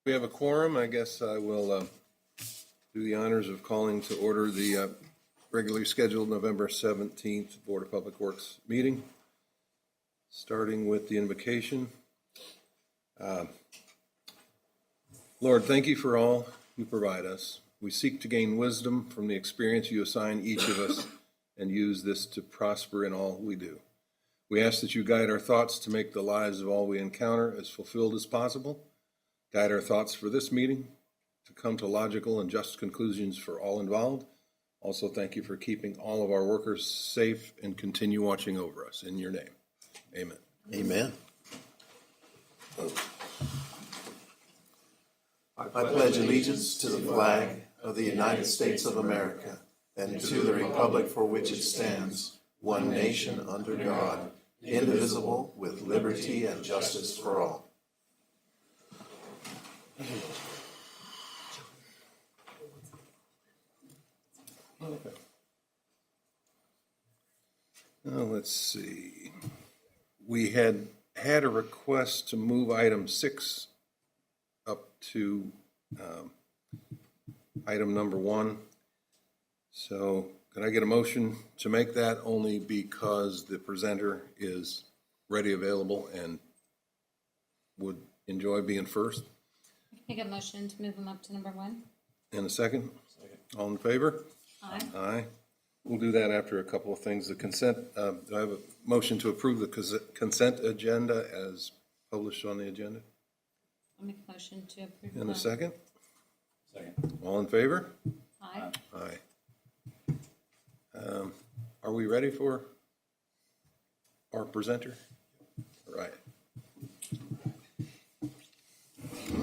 We have a quorum. I guess I will do the honors of calling to order the regularly scheduled November 17th Board of Public Works meeting, starting with the invocation. Lord, thank you for all you provide us. We seek to gain wisdom from the experience you assign each of us and use this to prosper in all we do. We ask that you guide our thoughts to make the lives of all we encounter as fulfilled as possible. Guide our thoughts for this meeting to come to logical and just conclusions for all involved. Also, thank you for keeping all of our workers safe and continue watching over us. In your name, amen. Amen. I pledge allegiance to the flag of the United States of America and to the republic for which it stands, one nation under God, indivisible, with liberty and justice for all. Okay. Now let's see. We had a request to move item 6 up to item number 1. So can I get a motion to make that, only because the presenter is ready, available, and would enjoy being first? Make a motion to move them up to number 1. In a second? All in favor? Aye. Aye. We'll do that after a couple of things. The consent, do I have a motion to approve the consent agenda as published on the agenda? I'll make a motion to approve. In a second? Second. All in favor? Aye. Aye. Are we ready for our presenter? Right.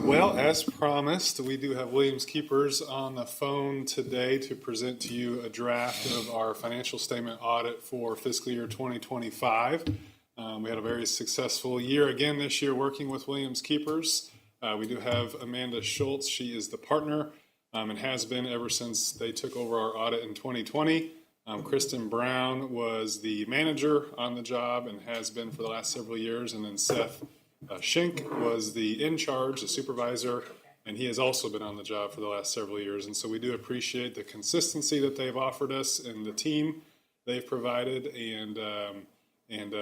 Well, as promised, we do have Williams Keepers on the phone today to present to you a draft of our financial statement audit for fiscal year 2025. We had a very successful year again this year working with Williams Keepers. We do have Amanda Schultz. She is the partner and has been ever since they took over our audit in 2020. Kristen Brown was the manager on the job and has been for the last several years. And then Seth Schenk was the in-charge, the supervisor, and he has also been on the job for the last several years. And so we do appreciate the consistency that they've offered us and the team they've provided and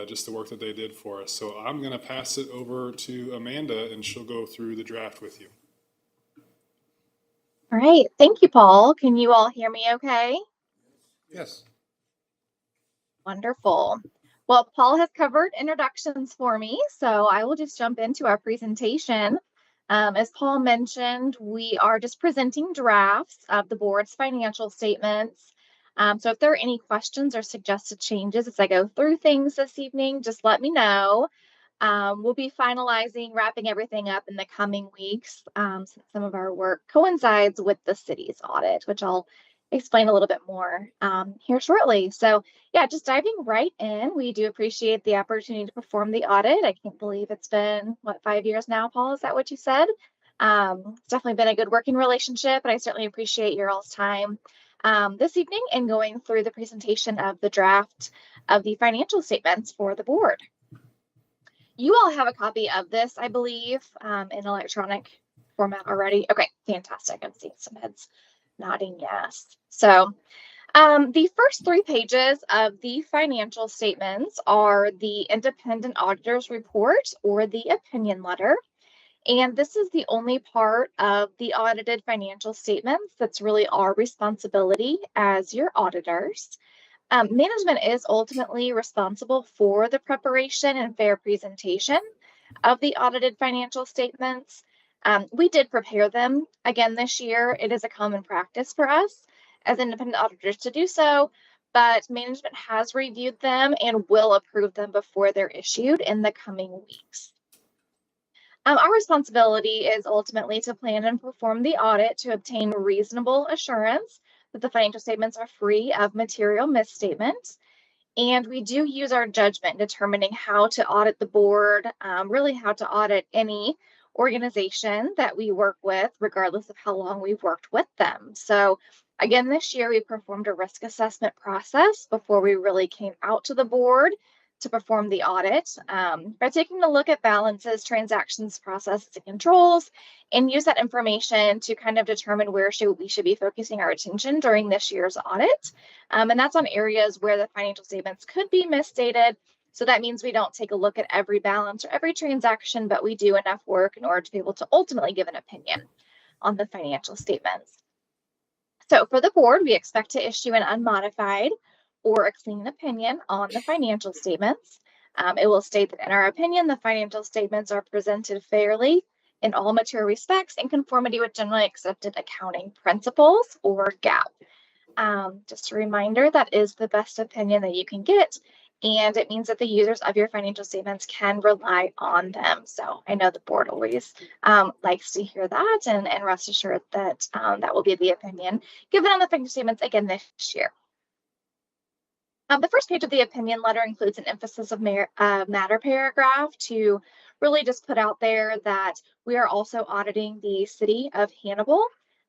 just the work that they did for us. So I'm going to pass it over to Amanda, and she'll go through the draft with you. All right. Thank you, Paul. Can you all hear me okay? Yes. Wonderful. Well, Paul has covered introductions for me, so I will just jump into our presentation. As Paul mentioned, we are just presenting drafts of the board's financial statements. So if there are any questions or suggested changes as I go through things this evening, just let me know. We'll be wrapping everything up in the coming weeks, since some of our work coincides with the city's audit, which I'll explain a little bit more here shortly. So yeah, just diving right in, we do appreciate the opportunity to perform the audit. I can't believe it's been, 5 years now, Paul? Is that what you said? It's definitely been a good working relationship, and I certainly appreciate your all's time this evening and going through the presentation of the draft of the financial statements for the board. You all have a copy of this, I believe, in electronic format already. Okay, fantastic. I'm seeing some heads nodding yes. So the first 3 pages of the financial statements are the independent auditor's report, or the opinion letter. And this is the only part of the audited financial statements that's really our responsibility as your auditors. Management is ultimately responsible for the preparation and fair presentation of the audited financial statements. We did prepare them again this year. It is a common practice for us as independent auditors to do so, but management has reviewed them and will approve them before they're issued in the coming weeks. Our responsibility is ultimately to plan and perform the audit to obtain reasonable assurance that the financial statements are free of material misstatements. And we do use our judgment in determining how to audit the board, really how to audit any organization that we work with, regardless of how long we've worked with them. So again, this year we performed a risk assessment process before we really came out to the board to perform the audit by taking a look at balances, transactions, processes, and controls, and use that information to kind of determine where we should be focusing our attention during this year's audit. And that's on areas where the financial statements could be misstated. So that means we don't take a look at every balance or every transaction, but we do enough work in order to be able to ultimately give an opinion on the financial statements. So for the board, we expect to issue an unmodified or a clean opinion on the financial statements. It will state that in our opinion, the financial statements are presented fairly in all material respects in conformity with generally accepted accounting principles or GAAP. Just a reminder, that is the best opinion that you can get. And it means that the users of your financial statements can rely on them. So I know the board always likes to hear that, and rest assured that that will be the opinion given on the financial statements again this year. The first page of the opinion letter includes an emphasis of matter paragraph to really just put out there that we are also auditing the city of Hannibal.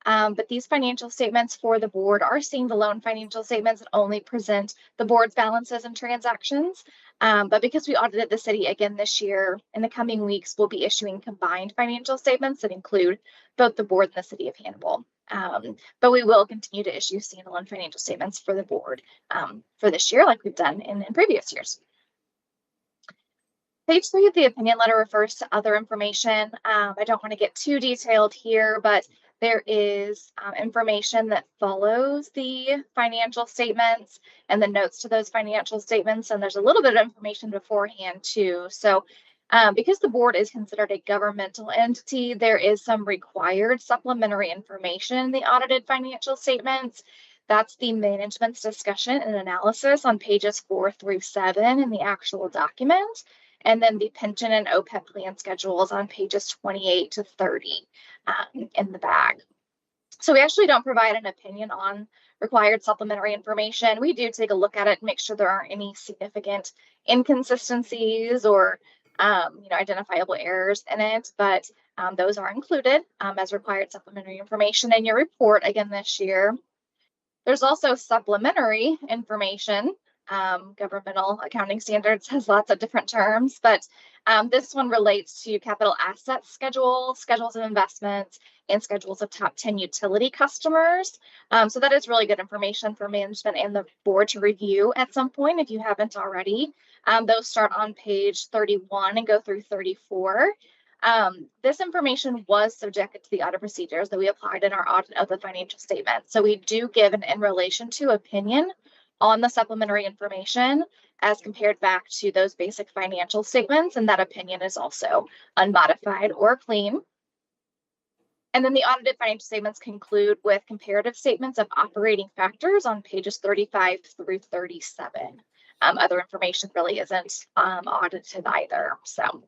But these financial statements for the board are standalone financial statements that only present the board's balances and transactions. But because we audited the city again this year, in the coming weeks, we'll be issuing combined financial statements that include both the board and the city of Hannibal. But we will continue to issue standalone financial statements for the board for this year, like we've done in previous years. Page 3 of the opinion letter refers to other information. I don't want to get too detailed here, but there is information that follows the financial statements and the notes to those financial statements, and there's a little bit of information beforehand too. So because the board is considered a governmental entity, there is some required supplementary information in the audited financial statements. That's the management's discussion and analysis on pages 4 through 7 in the actual document. And then the pension and OPEB plan schedules on pages 28 to 30 in the back. So we actually don't provide an opinion on required supplementary information. We do take a look at it and make sure there aren't any significant inconsistencies or identifiable errors in it, but those are included as required supplementary information in your report again this year. There's also supplementary information. Governmental accounting standards has lots of different terms, but this one relates to capital assets schedules of investments, and schedules of top 10 utility customers. So that is really good information for management and the board to review at some point if you haven't already. Those start on page 31 and go through 34. This information was subjected to the audit procedures that we applied in our audit of the financial statement. So we do give an in relation to opinion on the supplementary information as compared back to those basic financial statements, and that opinion is also unmodified or clean. And then the audited financial statements conclude with comparative statements of operating factors on pages 35 through 37. Other information really isn't audited either. So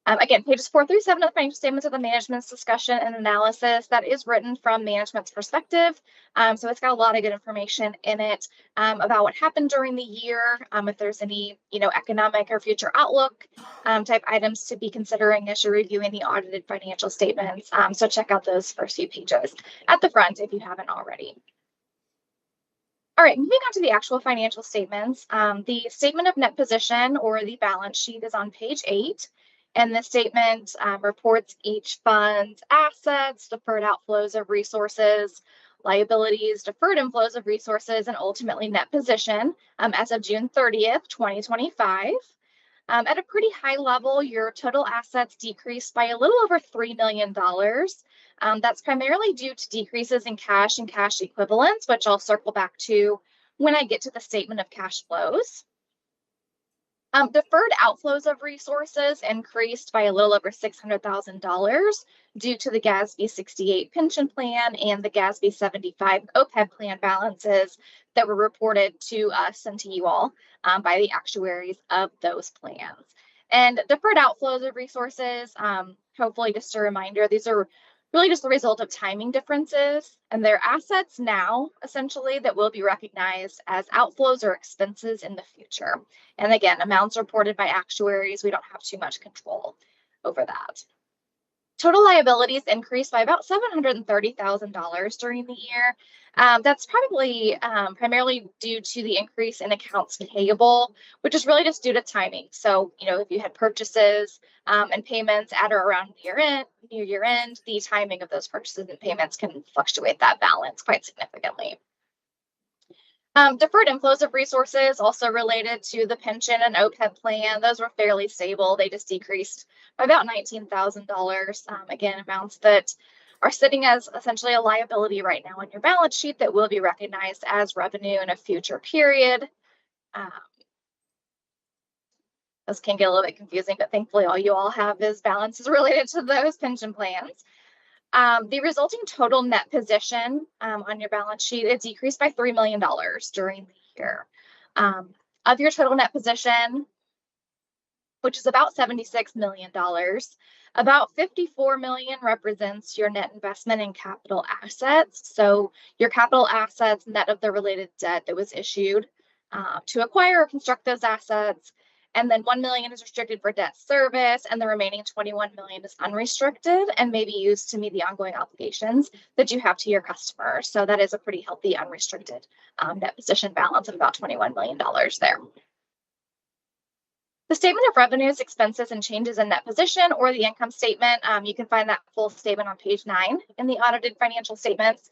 again, pages 4 through 7 of the financial statements of the management's discussion and analysis that is written from management's perspective. So it's got a lot of good information in it about what happened during the year, if there's any, economic or future outlook type items to be considering as you're reviewing the audited financial statements. So check out those first few pages at the front if you haven't already. All right, moving on to the actual financial statements. The statement of net position or the balance sheet is on page 8. And the statement reports each fund's assets, deferred outflows of resources, liabilities, deferred inflows of resources, and ultimately net position as of June 30th, 2025. At a pretty high level, your total assets decreased by a little over $3 million. That's primarily due to decreases in cash and cash equivalents, which I'll circle back to when I get to the statement of cash flows. Deferred outflows of resources increased by a little over $600,000 due to the GASB 68 pension plan and the GASB 75 OPEB plan balances that were reported to us and to you all by the actuaries of those plans. And deferred outflows of resources, hopefully just a reminder, these are really just the result of timing differences, and they're assets now, essentially, that will be recognized as outflows or expenses in the future. And again, amounts reported by actuaries, we don't have too much control over that. Total liabilities increased by about $730,000 during the year. That's probably primarily due to the increase in accounts payable, which is really just due to timing. So, if you had purchases and payments at or around near year end, the timing of those purchases and payments can fluctuate that balance quite significantly. Deferred inflows of resources also related to the pension and OPEB plan. Those were fairly stable. They just decreased by about $19,000. Again, amounts that are sitting as essentially a liability right now on your balance sheet that will be recognized as revenue in a future period. Those can get a little bit confusing, but thankfully all you all have is balances related to those pension plans. The resulting total net position on your balance sheet, it decreased by $3 million during the year. Of your total net position, which is about $76 million, about $54 million represents your net investment in capital assets. So your capital assets net of the related debt that was issued to acquire or construct those assets. And then $1 million is restricted for debt service, and the remaining $21 million is unrestricted and may be used to meet the ongoing obligations that you have to your customers. So that is a pretty healthy unrestricted net position balance of about $21 million there. The statement of revenues, expenses, and changes in net position, or the income statement, you can find that full statement on page 9 in the audited financial statements.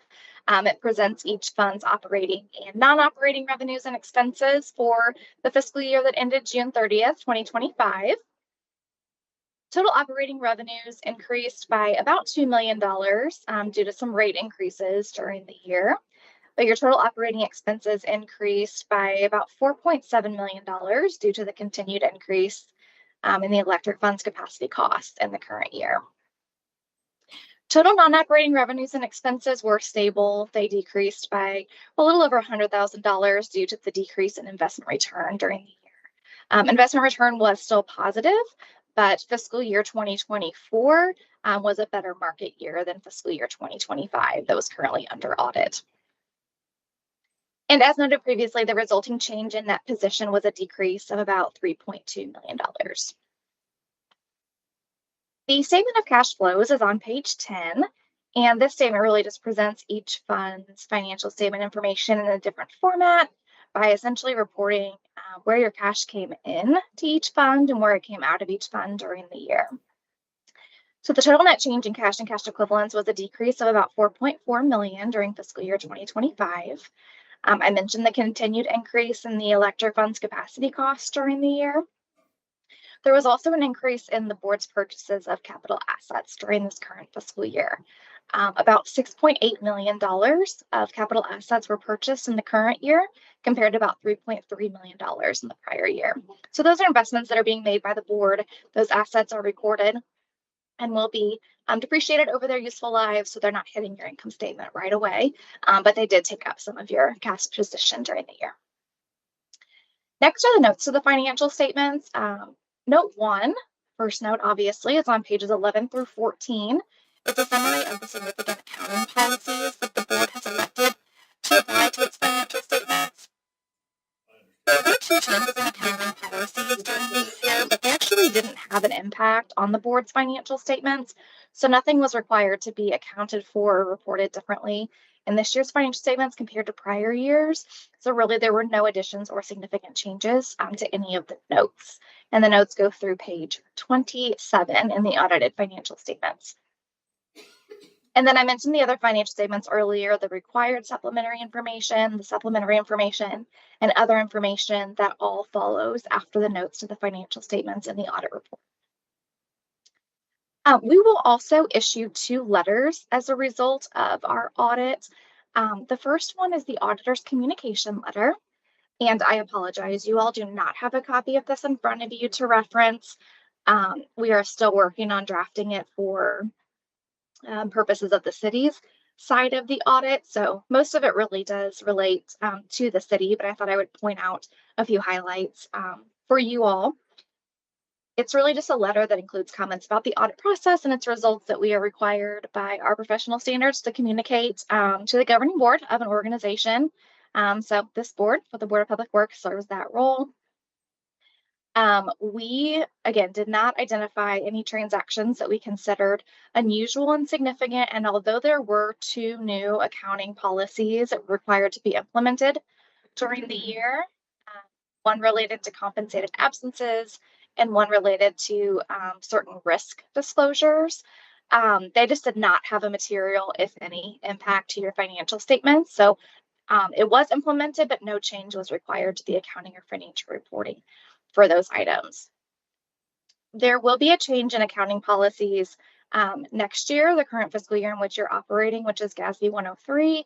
It presents each fund's operating and non-operating revenues and expenses for the fiscal year that ended June 30th, 2025. Total operating revenues increased by about $2 million due to some rate increases during the year. But your total operating expenses increased by about $4.7 million due to the continued increase in the electric fund's capacity costs in the current year. Total non-operating revenues and expenses were stable. They decreased by a little over $100,000 due to the decrease in investment return during the year. Investment return was still positive, but fiscal year 2024 was a better market year than fiscal year 2025 that was currently under audit. And as noted previously, the resulting change in net position was a decrease of about $3.2 million. The statement of cash flows is on page 10, and this statement really just presents each fund's financial statement information in a different format by essentially reporting where your cash came in to each fund and where it came out of each fund during the year. So the total net change in cash and cash equivalents was a decrease of about $4.4 million during fiscal year 2025. I mentioned the continued increase in the electric fund's capacity costs during the year. There was also an increase in the board's purchases of capital assets during this current fiscal year. About $6.8 million of capital assets were purchased in the current year compared to about $3.3 million in the prior year. So those are investments that are being made by the board. Those assets are recorded and will be depreciated over their useful lives, so they're not hitting your income statement right away, but they did take up some of your cash position during the year. Next are the notes to the financial statements. Note 1, first note obviously, is on pages 11 through 14. It's a summary of the significant accounting policies that the board has elected to apply to its financial statements. There were 2 changes in accounting policies during the year, but they actually didn't have an impact on the board's financial statements, so nothing was required to be accounted for or reported differently in this year's financial statements compared to prior years. So really there were no additions or significant changes to any of the notes. And the notes go through page 27 in the audited financial statements. And then I mentioned the other financial statements earlier, the required supplementary information, the supplementary information, and other information that all follows after the notes to the financial statements in the audit report. We will also issue 2 letters as a result of our audit. The first one is the auditor's communication letter. And I apologize, you all do not have a copy of this in front of you to reference. We are still working on drafting it for purposes of the city's side of the audit. So most of it really does relate to the city, but I thought I would point out a few highlights for you all. It's really just a letter that includes comments about the audit process and its results that we are required by our professional standards to communicate to the governing board of an organization. So this board, for the Board of Public Works, serves that role. We, again, did not identify any transactions that we considered unusual and significant. And although there were 2 new accounting policies required to be implemented during the year, one related to compensated absences and one related to certain risk disclosures. They just did not have a material, if any, impact to your financial statements. So it was implemented, but no change was required to the accounting or financial reporting for those items. There will be a change in accounting policies next year, the current fiscal year in which you're operating, which is GASB 103,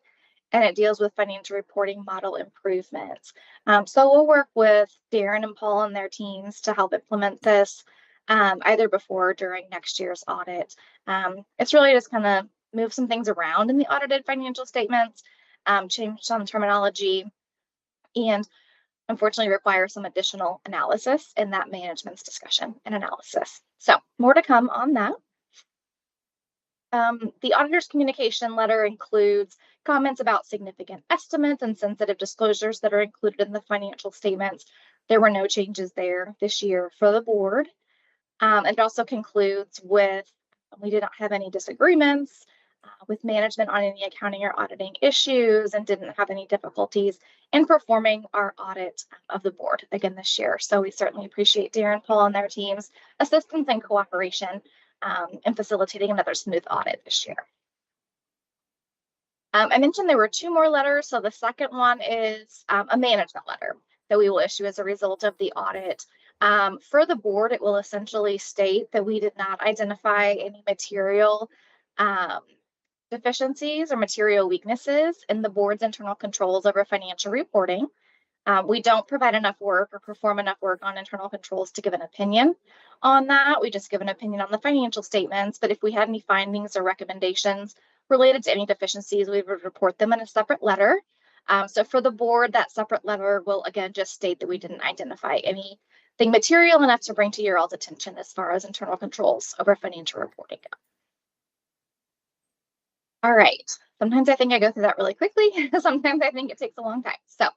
and it deals with financial reporting model improvements. So we'll work with Darren and Paul and their teams to help implement this either before or during next year's audit. It's really just kind of move some things around in the audited financial statements, change some terminology, and unfortunately require some additional analysis in that management's discussion and analysis. So more to come on that. The auditor's communication letter includes comments about significant estimates and sensitive disclosures that are included in the financial statements. There were no changes there this year for the board. It also concludes with, we did not have any disagreements with management on any accounting or auditing issues and didn't have any difficulties in performing our audit of the board again this year. So we certainly appreciate Darren, Paul, and their team's assistance and cooperation in facilitating another smooth audit this year. I mentioned there were 2 more letters. So the second one is a management letter that we will issue as a result of the audit. For the board, it will essentially state that we did not identify any material deficiencies or material weaknesses in the board's internal controls over financial reporting. We don't provide enough work or perform enough work on internal controls to give an opinion on that. We just give an opinion on the financial statements. But if we had any findings or recommendations related to any deficiencies, we would report them in a separate letter. So for the board, that separate letter will again just state that we didn't identify anything material enough to bring to your all's attention as far as internal controls over financial reporting go. All right. Sometimes I think I go through that really quickly. Sometimes I think it takes a long time. So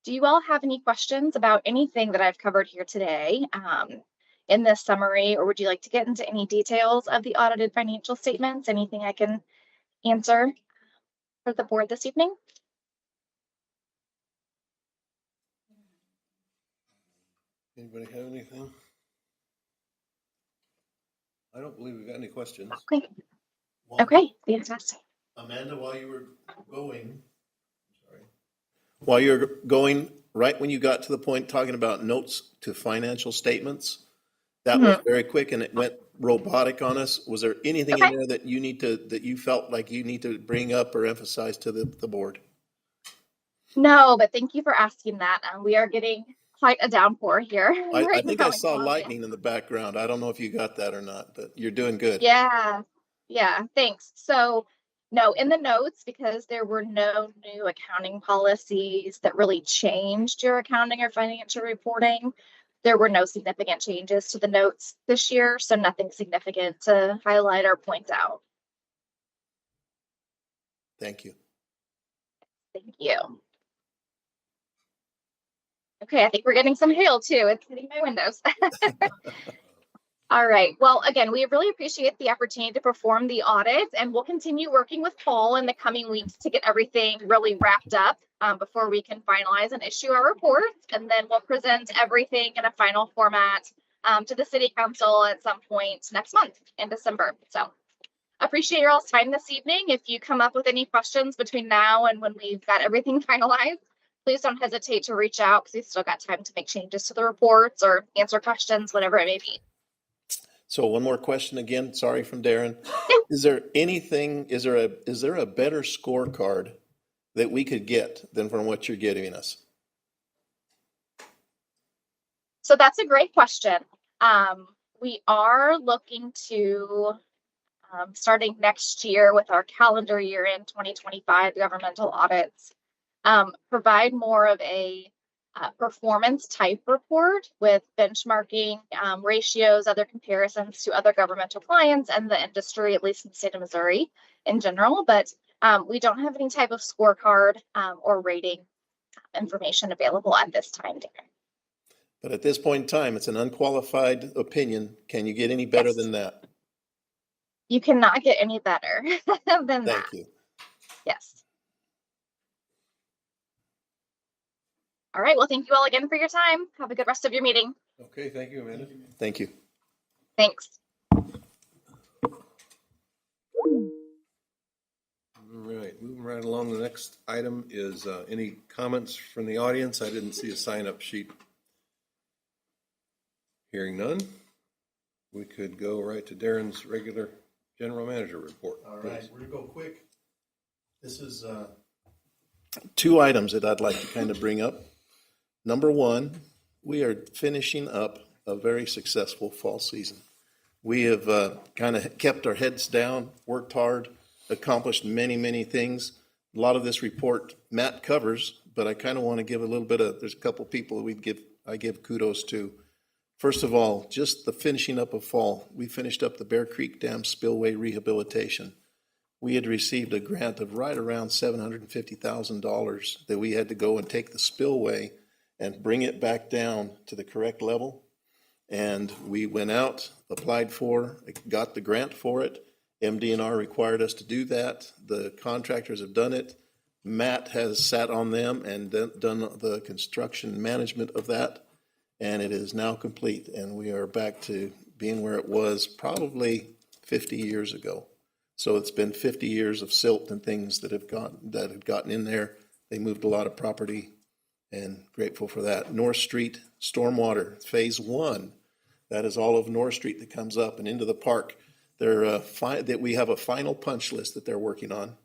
do you all have any questions about anything that I've covered here today in this summary, or would you like to get into any details of the audited financial statements? Anything I can answer for the board this evening? Anybody have anything? I don't believe we've got any questions. Okay. Okay, fantastic. Amanda, while you were going, right when you got to the point talking about notes to financial statements, that was very quick and it went robotic on us. Was there anything in there that you felt like you need to bring up or emphasize to the board? No, but thank you for asking that. We are getting quite a downpour here. I think I saw lightning in the background. I don't know if you got that or not, but you're doing good. Yeah, thanks. So no, in the notes, because there were no new accounting policies that really changed your accounting or financial reporting, there were no significant changes to the notes this year. So nothing significant to highlight or point out. Thank you. Thank you. Okay, I think we're getting some hail too. It's hitting my windows. All right. Well, again, we really appreciate the opportunity to perform the audit, and we'll continue working with Paul in the coming weeks to get everything really wrapped up before we can finalize and issue our reports. And then we'll present everything in a final format to the City Council at some point next month in December. So appreciate your all's time this evening. If you come up with any questions between now and when we've got everything finalized, please don't hesitate to reach out because we've still got time to make changes to the reports or answer questions, whatever it may be. So one more question again, sorry, from Darren. Is there a better scorecard that we could get than from what you're giving us? So that's a great question. We are looking to, starting next year with our calendar year in 2025 governmental audits, provide more of a performance type report with benchmarking ratios, other comparisons to other governmental clients and the industry, at least in the state of Missouri in general. But we don't have any type of scorecard or rating information available at this time, Darren. But at this point in time, it's an unqualified opinion. Can you get any better Yes. than that? You cannot get any better than that. Thank you. Yes. All right. Well, thank you all again for your time. Have a good rest of your meeting. Okay, thank you, Amanda. Thank you. Thanks. All right, moving right along. The next item is any comments from the audience? I didn't see a sign-up sheet. Hearing none, we could go right to Darren's regular general manager report. All right, please. we're gonna go quick. This is two items that I'd like to kind of bring up. Number one, we are finishing up a very successful fall season. We have kind of kept our heads down, worked hard, accomplished many, many things. A lot of this report Matt covers, but I kind of want to give a little bit of, there's a couple people I give kudos to. First of all, just the finishing up of fall. We finished up the Bear Creek Dam spillway rehabilitation. We had received a grant of right around $750,000 that we had to go and take the spillway and bring it back down to the correct level. And we went out, applied for, got the grant for it. MDNR required us to do that. The contractors have done it. Matt has sat on them and done the construction management of that. And it is now complete. And we are back to being where it was probably 50 years ago. So it's been 50 years of silt and things that have gotten in there. They moved a lot of property, and grateful for that. North Street Stormwater Phase 1. That is all of North Street that comes up and into the park. That we have a final punch list that they're working on.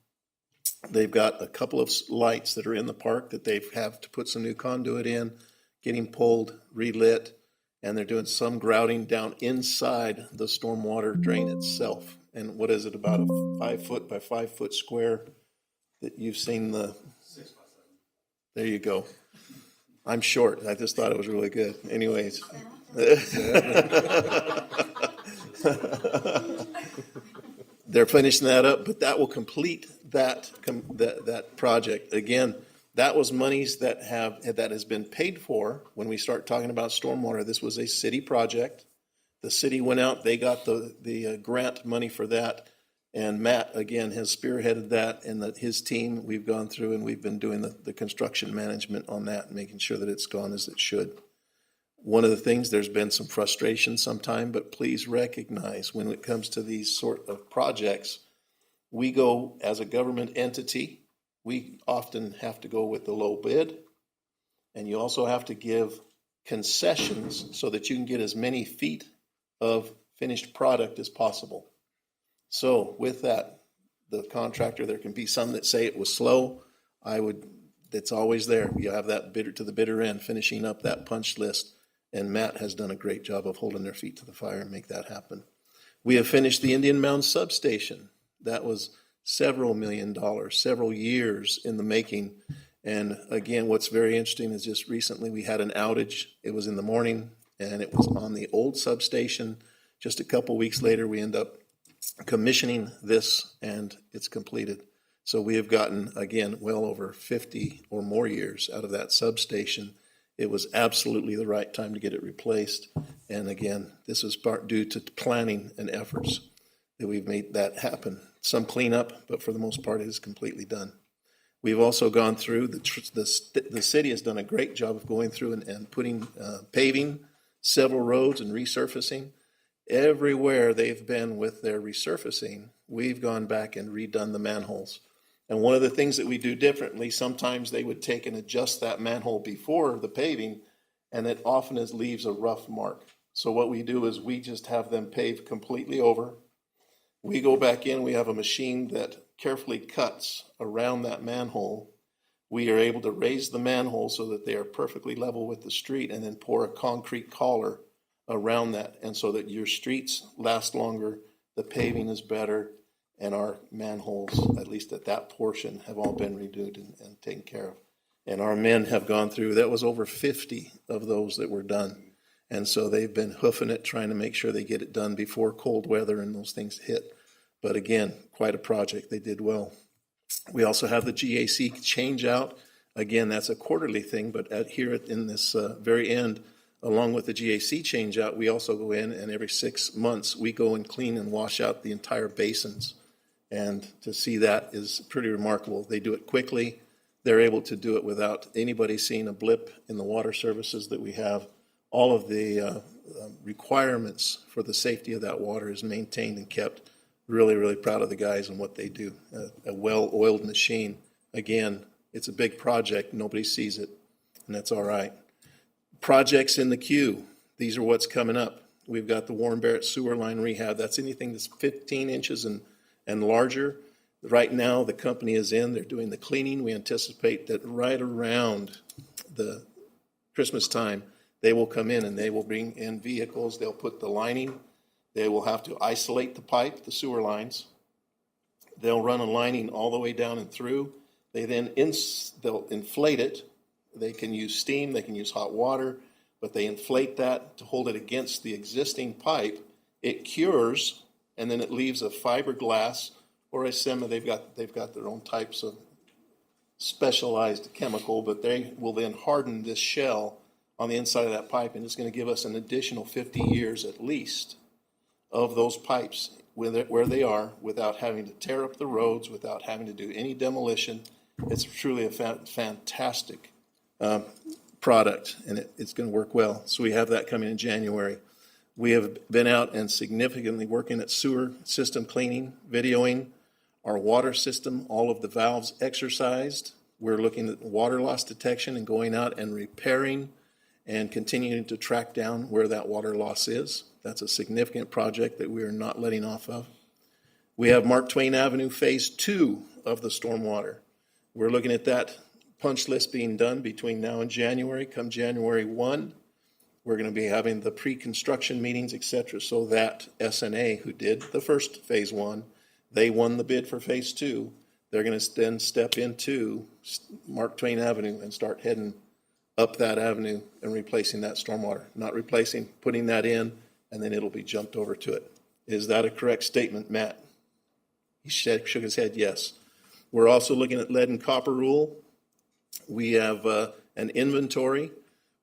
They've got a couple of lights that are in the park that they have to put some new conduit in, getting pulled, relit, and they're doing some grouting down inside the stormwater drain itself. And what is it, about a 5 foot by 5 foot square that you've seen the? 6 by 7. There you go. I'm short. I just thought it was really good. Anyways. They're finishing that up, but that will complete that project. Again, that was monies that has been paid for when we start talking about stormwater. This was a city project. The city went out, they got the grant money for that. And Matt, again, has spearheaded that, and his team, we've gone through and we've been doing the construction management on that and making sure that it's gone as it should. One of the things, there's been some frustration sometime, but please recognize when it comes to these sort of projects, we go as a government entity, we often have to go with the low bid, and you also have to give concessions so that you can get as many feet of finished product as possible. So with that, the contractor, there can be some that say it was slow. It's always there. You have that bidder to the bitter end, finishing up that punch list. And Matt has done a great job of holding their feet to the fire and make that happen. We have finished the Indian Mound substation. That was several $1 million, several years in the making. And again, what's very interesting is just recently we had an outage. It was in the morning and it was on the old substation. Just a couple weeks later, we end up commissioning this and it's completed. So we have gotten, again, well over 50 or more years out of that substation. It was absolutely the right time to get it replaced. And again, this is part due to planning and efforts that we've made that happen. Some cleanup, but for the most part, it is completely done. We've also gone through, the city has done a great job of going through and putting paving, several roads and resurfacing. Everywhere they've been with their resurfacing, we've gone back and redone the manholes. And one of the things that we do differently, sometimes they would take and adjust that manhole before the paving, and it often leaves a rough mark. So what we do is we just have them pave completely over. We go back in, we have a machine that carefully cuts around that manhole. We are able to raise the manhole so that they are perfectly level with the street, and then pour a concrete collar around that, and so that your streets last longer, the paving is better, and our manholes, at least at that portion, have all been renewed and taken care of. And our men have gone through, that was over 50 of those that were done. And so they've been hoofing it, trying to make sure they get it done before cold weather and those things hit. But again, quite a project. They did well. We also have the GAC change out. Again, that's a quarterly thing, but here in this very end, along with the GAC changeout, we also go in and every 6 months, we go and clean and wash out the entire basins. And to see that is pretty remarkable. They do it quickly. They're able to do it without anybody seeing a blip in the water services that we have. All of the requirements for the safety of that water is maintained and kept. Really, really proud of the guys and what they do. A well-oiled machine. Again, it's a big project. Nobody sees it, and that's all right. Projects in the queue. These are what's coming up. We've got the Warren Barrett sewer line rehab. That's anything that's 15 inches and larger. Right now, the company is in. They're doing the cleaning. We anticipate that right around the Christmas time, they will come in and they will bring in vehicles. They'll put the lining. They will have to isolate the pipe, the sewer lines. They'll run a lining all the way down and through. They then they'll inflate it. They can use steam. They can use hot water, but they inflate that to hold it against the existing pipe. It cures, and then it leaves a fiberglass or a semi. They've got their own types of specialized chemical, but they will then harden this shell on the inside of that pipe, and it's going to give us an additional 50 years at least of those pipes where they are without having to tear up the roads, without having to do any demolition. It's truly a fantastic product, and it's going to work well. So we have that coming in January. We have been out and significantly working at sewer system cleaning, videoing our water system, all of the valves exercised. We're looking at water loss detection and going out and repairing and continuing to track down where that water loss is. That's a significant project that we are not letting off of. We have Mark Twain Avenue Phase 2 of the stormwater. We're looking at that punch list being done between now and January. Come January 1, we're going to be having the pre-construction meetings, etc., so that SNA, who did the first Phase 1, they won the bid for Phase 2. They're going to then step into Mark Twain Avenue and start heading up that avenue and replacing that stormwater. Not replacing, putting that in, and then it'll be jumped over to it. Is that a correct statement, Matt? He shook his head, yes. We're also looking at lead and copper rule. We have an inventory.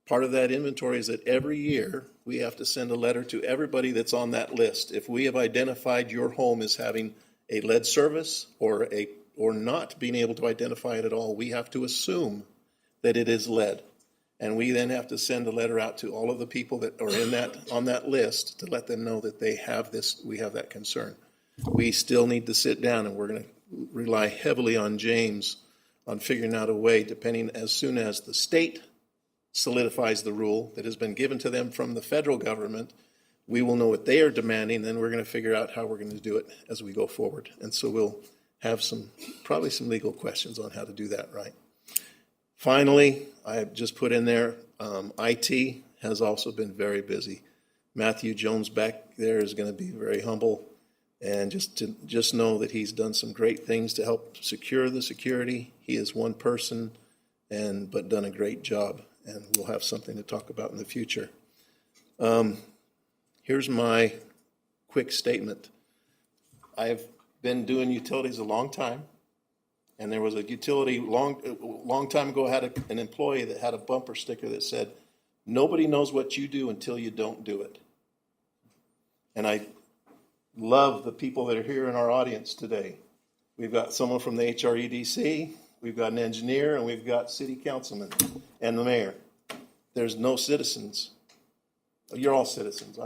Part of that inventory is that every year we have to send a letter to everybody that's on that list. If we have identified your home as having a lead service or not being able to identify it at all, we have to assume that it is lead. And we then have to send a letter out to all of the people that are on that list to let them know that they have this, we have that concern. We still need to sit down, and we're going to rely heavily on James on figuring out a way, depending as soon as the state solidifies the rule that has been given to them from the federal government, we will know what they are demanding, then we're going to figure out how we're going to do it as we go forward. And so we'll have probably some legal questions on how to do that right. Finally, I have just put in there, IT has also been very busy. Matthew Jones back there is going to be very humble, and just know that he's done some great things to help secure the security. He is one person, but done a great job, and we'll have something to talk about in the future. Here's my quick statement. I've been doing utilities a long time. And there was a utility long time ago had an employee that had a bumper sticker that said, "Nobody knows what you do until you don't do it." And I love the people that are here in our audience today. We've got someone from the HREDC, we've got an engineer, and we've got city councilman and the mayor. There's no citizens. You're all citizens.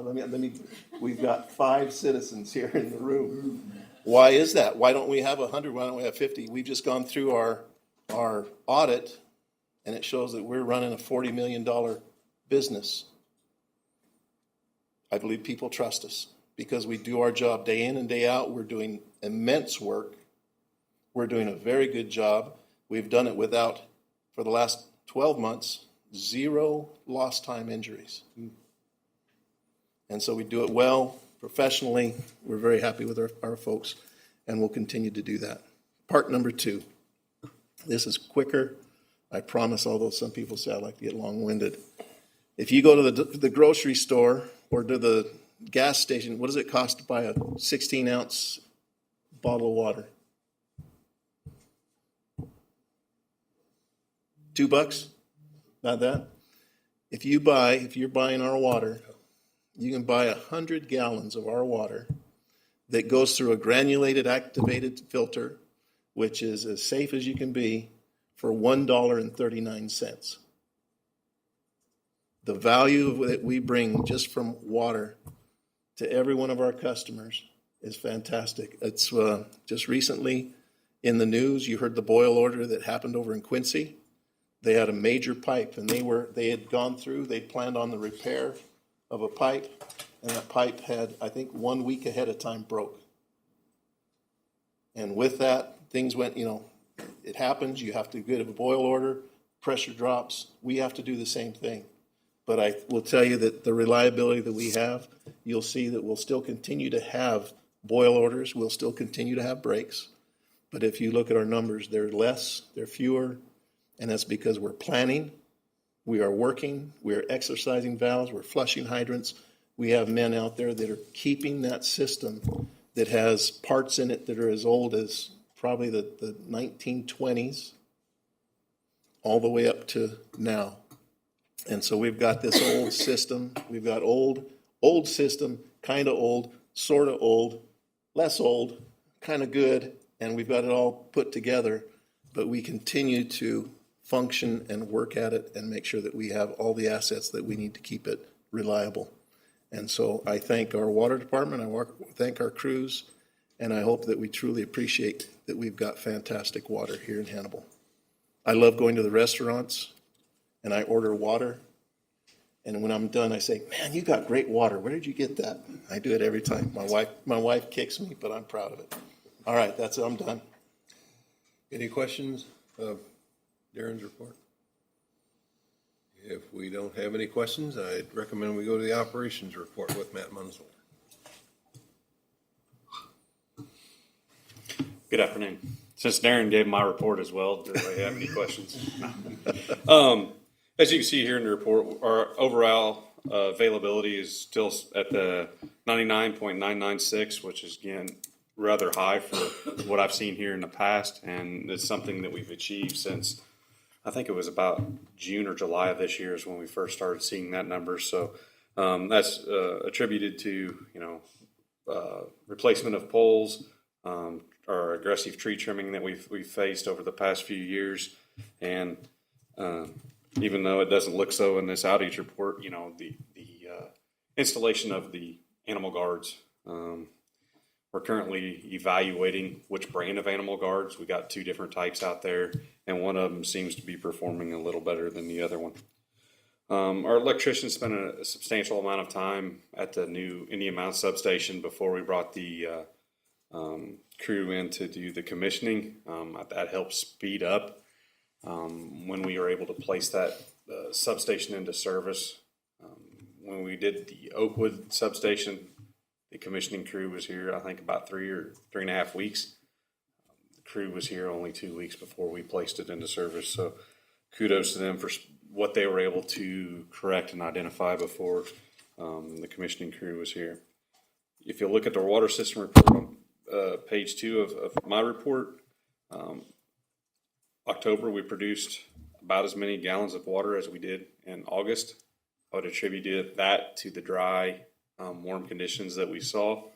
We've got 5 citizens here in the room. Why is that? Why don't we have 100? Why don't we have 50? We've just gone through our audit, and it shows that we're running a $40 million business. I believe people trust us because we do our job day in and day out. We're doing immense work. We're doing a very good job. We've done it without, for the last 12 months, 0 lost time injuries. And so we do it well. Professionally, we're very happy with our folks, and we'll continue to do that. Part number 2. This is quicker, I promise, although some people say I like to get long-winded. If you go to the grocery store or to the gas station, what does it cost to buy a 16-ounce bottle of water? $2? Not that? if you're buying our water, you can buy 100 gallons of our water that goes through a granulated activated filter, which is as safe as you can be, for $1.39. The value that we bring just from water to every one of our customers is fantastic. It's just recently in the news, you heard the boil order that happened over in Quincy. They had a major pipe, and they had gone through, they planned on the repair of a pipe, and that pipe had, I think, 1 week ahead of time broke. And with that, things went, it happens, you have to get a boil order, pressure drops, we have to do the same thing. But I will tell you that the reliability that we have, you'll see that we'll still continue to have boil orders, we'll still continue to have breaks. But if you look at our numbers, they're less, they're fewer, and that's because we're planning, we are working, we're exercising valves, we're flushing hydrants. We have men out there that are keeping that system that has parts in it that are as old as probably the 1920s all the way up to now. And so we've got this old system, we've got old system, kind of old, sort of old, less old, kind of good, and we've got it all put together, but we continue to function and work at it and make sure that we have all the assets that we need to keep it reliable. And so I thank our water department, I thank our crews, and I hope that we truly appreciate that we've got fantastic water here in Hannibal. I love going to the restaurants and I order water, and when I'm done I say, man, you got great water, where did you get that? I do it every time. My wife kicks me, but I'm proud of it. All right, that's it, I'm done. Any questions of Darren's report? If we don't have any questions, I'd recommend we go to the operations report with Matt Munsell. Good afternoon. Since Darren gave my report as well, do I have any questions? As you can see here in the report, our overall availability is still at the 99.996, which is, again, rather high for what I've seen here in the past, and it's something that we've achieved since I think it was about June or July of this year is when we first started seeing that number. So that's attributed to replacement of poles, our aggressive tree trimming that we've faced over the past few years, and even though it doesn't look so in this outage report, the installation of the animal guards. We're currently evaluating which brand of animal guards. We got 2 different types out there, and one of them seems to be performing a little better than the other one. Our electrician spent a substantial amount of time at the new Indian Mound substation before we brought the crew in to do the commissioning. That helped speed up when we were able to place that substation into service. When we did the Oakwood substation, the commissioning crew was here, I think, about 3 or 3.5 weeks. The crew was here only 2 weeks before we placed it into service. So kudos to them for what they were able to correct and identify before the commissioning crew was here. If you look at the water system report on page 2 of my report, October we produced about as many gallons of water as we did in August. I would attribute that to the dry, warm conditions that we saw.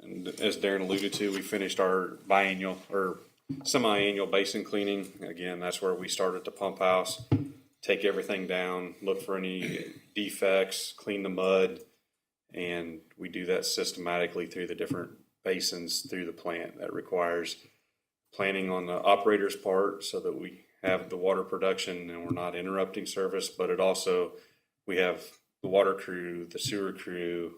And as Darren alluded to, we finished our biannual or semi-annual basin cleaning. Again, that's where we started the pump house, take everything down, look for any defects, clean the mud, and we do that systematically through the different basins through the plant. That requires planning on the operator's part so that we have the water production and we're not interrupting service, but it also, we have the water crew, the sewer crew,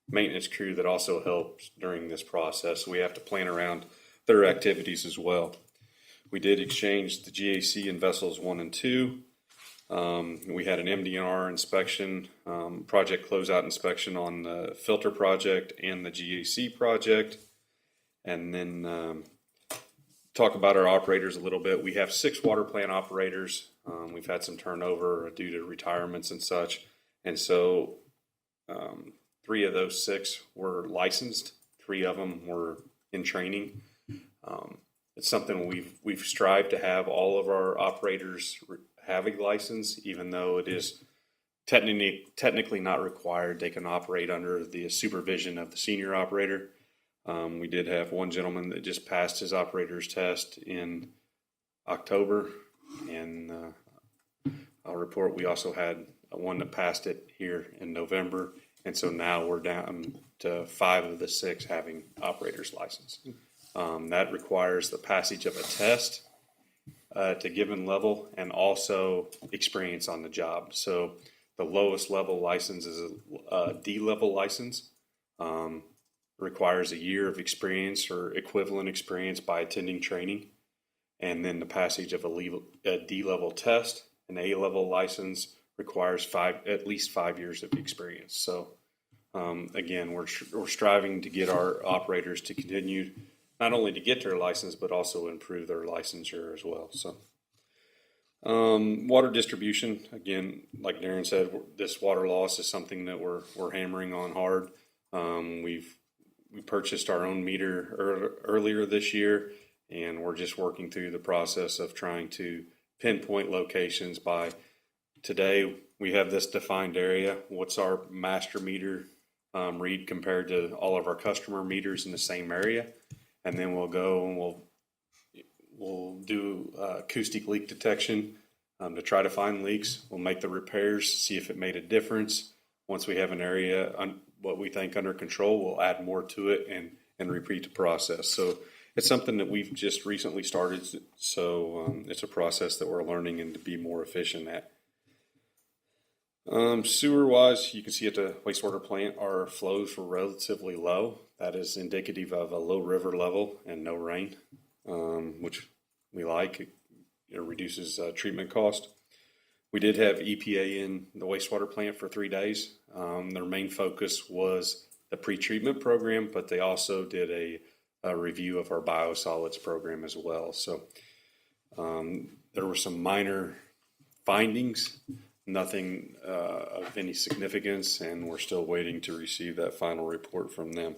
maintenance crew that also helps during this process. So we have to plan around their activities as well. We did exchange the GAC in vessels 1 and 2. We had an MDNR inspection, project closeout inspection on the filter project and the GAC project. And then talk about our operators a little bit. We have 6 water plant operators. We've had some turnover due to retirements and such. And so 3 of those 6 were licensed. 3 of them were in training. It's something we've strived to have all of our operators have a license, even though it is technically not required. They can operate under the supervision of the senior operator. We did have one gentleman that just passed his operator's test in October, and I'll report we also had one that passed it here in November, and so now we're down to 5 of the 6 having operator's license. That requires the passage of a test at a given level and also experience on the job. So the lowest level license is a D level license. Requires a year of experience or equivalent experience by attending training, and then the passage of a D level test. An A level license requires at least 5 years of experience. So again, we're striving to get our operators to continue not only to get their license but also improve their licensure as well. So water distribution, again, like Darren said, this water loss is something that we're hammering on hard. We purchased our own meter earlier this year, and we're just working through the process of trying to pinpoint locations. By today, we have this defined area. What's our master meter read compared to all of our customer meters in the same area? And then we'll go and we'll do acoustic leak detection to try to find leaks. We'll make the repairs, see if it made a difference. Once we have an area what we think under control, we'll add more to it and repeat the process. So it's something that we've just recently started. So it's a process that we're learning and to be more efficient at. Sewer wise, you can see at the wastewater plant, our flows were relatively low. That is indicative of a low river level and no rain, which we like. It reduces treatment cost. We did have EPA in the wastewater plant for 3 days. Their main focus was the pre-treatment program, but they also did a review of our biosolids program as well. So there were some minor findings, nothing of any significance, and we're still waiting to receive that final report from them.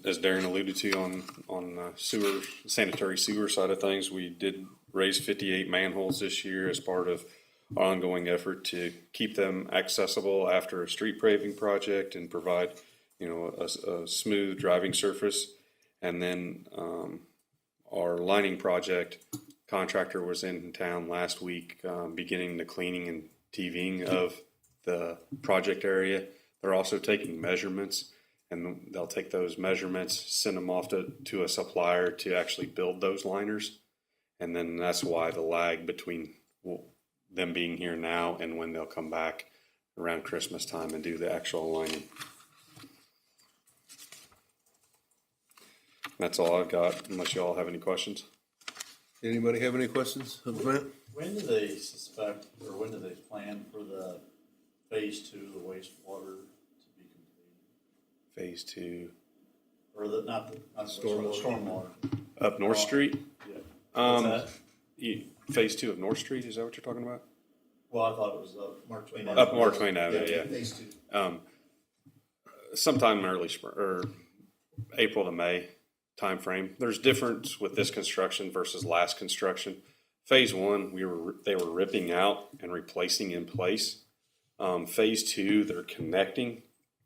As Darren alluded to on the sanitary sewer side of things, we did raise 58 manholes this year as part of our ongoing effort to keep them accessible after a street paving project and provide, a smooth driving surface. And then our lining project contractor was in town last week, beginning the cleaning and TVing of the project area. They're also taking measurements, and they'll take those measurements, send them off to a supplier to actually build those liners. And then that's why the lag between them being here now and when they'll come back around Christmas time and do the actual lining. That's all I've got, unless you all have any questions. Anybody have any questions of the plant? When do they suspect, or when do they plan for the phase 2 of the wastewater to be completed? Phase 2. Or not the stormwater. Up North Street? Yeah. What's that? Phase 2 of North Street, is that what you're talking about? Well, I thought it was Mark Twain. Up Mark Twain Avenue, yeah. Phase 2. Sometime early spring, or April to May time frame. There's difference with this construction versus last construction. Phase 1, they were ripping out and replacing in place. Phase 2, they're connecting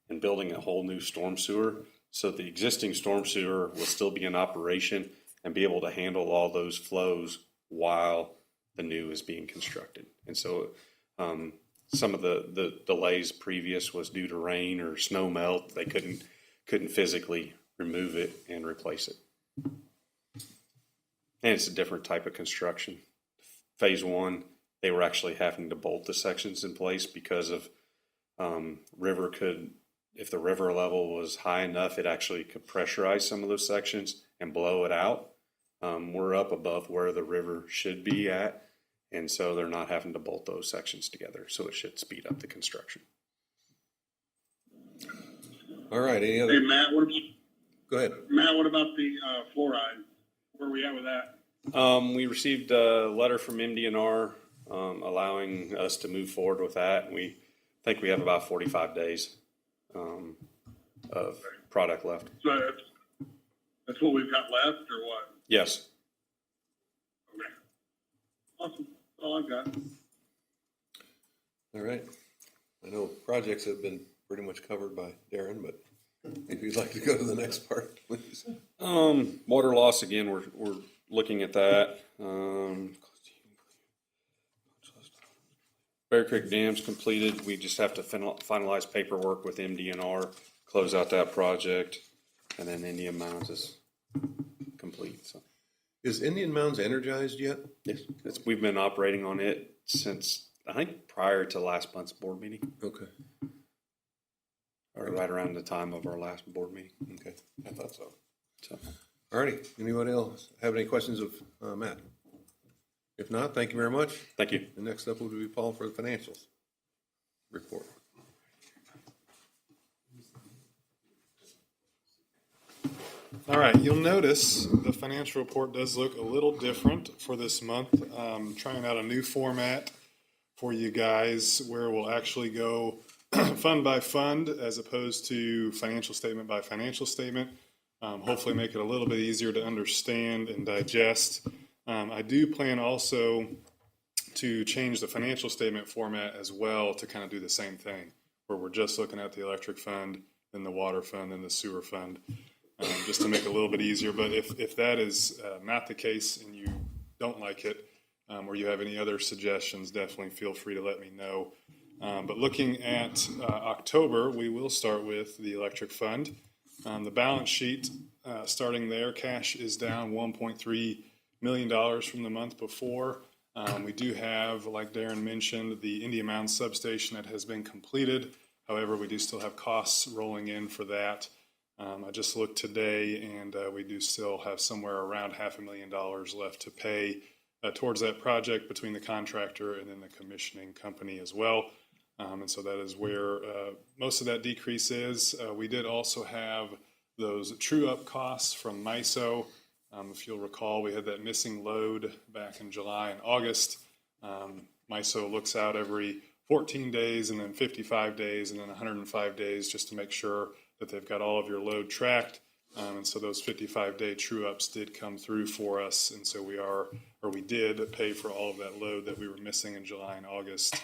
and building a whole new storm sewer. So the existing storm sewer will still be in operation and be able to handle all those flows while the new is being constructed. And so some of the delays previous was due to rain or snow melt. They couldn't physically remove it and replace it. And it's a different type of construction. Phase 1, they were actually having to bolt the sections in place because of if the river level was high enough, it actually could pressurize some of those sections and blow it out. We're up above where the river should be at, and so they're not having to bolt those sections together, so it should speed up the construction. All right, any other? Hey, Matt, Go ahead. Matt, what about the fluoride? Where are we at with that? We received a letter from MDNR allowing us to move forward with that. We think we have about 45 days of product left. So That's what we've got left, or what? Yes. Okay. Awesome. That's all I've got. All right. I know projects have been pretty much covered by Darren, but if you'd like to go to the next part, please. Water loss, again, we're looking at that. Bear Creek Dam's completed. We just have to finalize paperwork with MDNR, close out that project, and then Indian Mounds is complete. So, Is Indian Mounds energized yet? yes, we've been operating on it since, I think, prior to last month's board meeting, Okay. or right around the time of our last board meeting. Okay. I thought so. So, All righty. Anybody else have any questions of Matt? If not, thank you very much. thank you. And next up will be Paul for the financials report. All right, you'll notice the financial report does look a little different for this month. Trying out a new format for you guys where we'll actually go fund by fund as opposed to financial statement by financial statement. Hopefully make it a little bit easier to understand and digest. I do plan also to change the financial statement format as well to kind of do the same thing, where we're just looking at the electric fund, then the water fund, and the sewer fund, just to make it a little bit easier. But if that is not the case and you don't like it, or you have any other suggestions, definitely feel free to let me know. But looking at October, we will start with the electric fund. The balance sheet, starting there, cash is down $1.3 million from the month before. We do have, like Darren mentioned, the Indian Mounds substation that has been completed. However, we do still have costs rolling in for that. I just looked today, and we do still have somewhere around $500,000 left to pay towards that project between the contractor and then the commissioning company as well. And so that is where most of that decrease is. We did also have those true-up costs from MISO. If you'll recall, we had that missing load back in July and August. MISO looks out every 14 days and then 55 days and then 105 days just to make sure that they've got all of your load tracked. And so those 55-day true-ups did come through for us. And so we did pay for all of that load that we were missing in July and August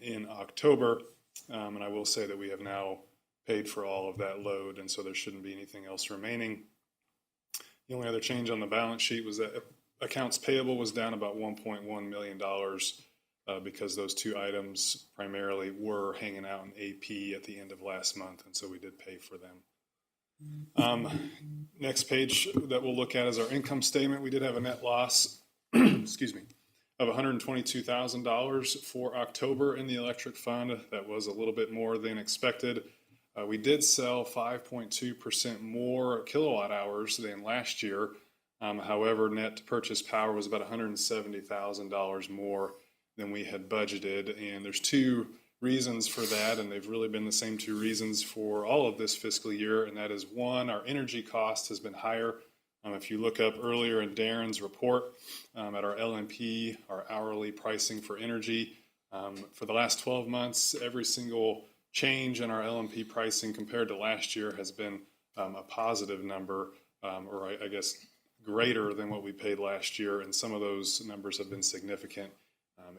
in October. And I will say that we have now paid for all of that load, and so there shouldn't be anything else remaining. The only other change on the balance sheet was that accounts payable was down about $1.1 million because those two items primarily were hanging out in AP at the end of last month, and so we did pay for them. Next page that we'll look at is our income statement. We did have a net loss, excuse me, of $122,000 for October in the electric fund. That was a little bit more than expected. We did sell 5.2% more kilowatt hours than last year. However, net purchase power was about $170,000 more than we had budgeted. And there's two reasons for that, and they've really been the same two reasons for all of this fiscal year. And that is, one, our energy cost has been higher. If you look up earlier in Darren's report at our LMP, our hourly pricing for energy, for the last 12 months, every single change in our LMP pricing compared to last year has been a positive number, or I guess greater than what we paid last year. And some of those numbers have been significant,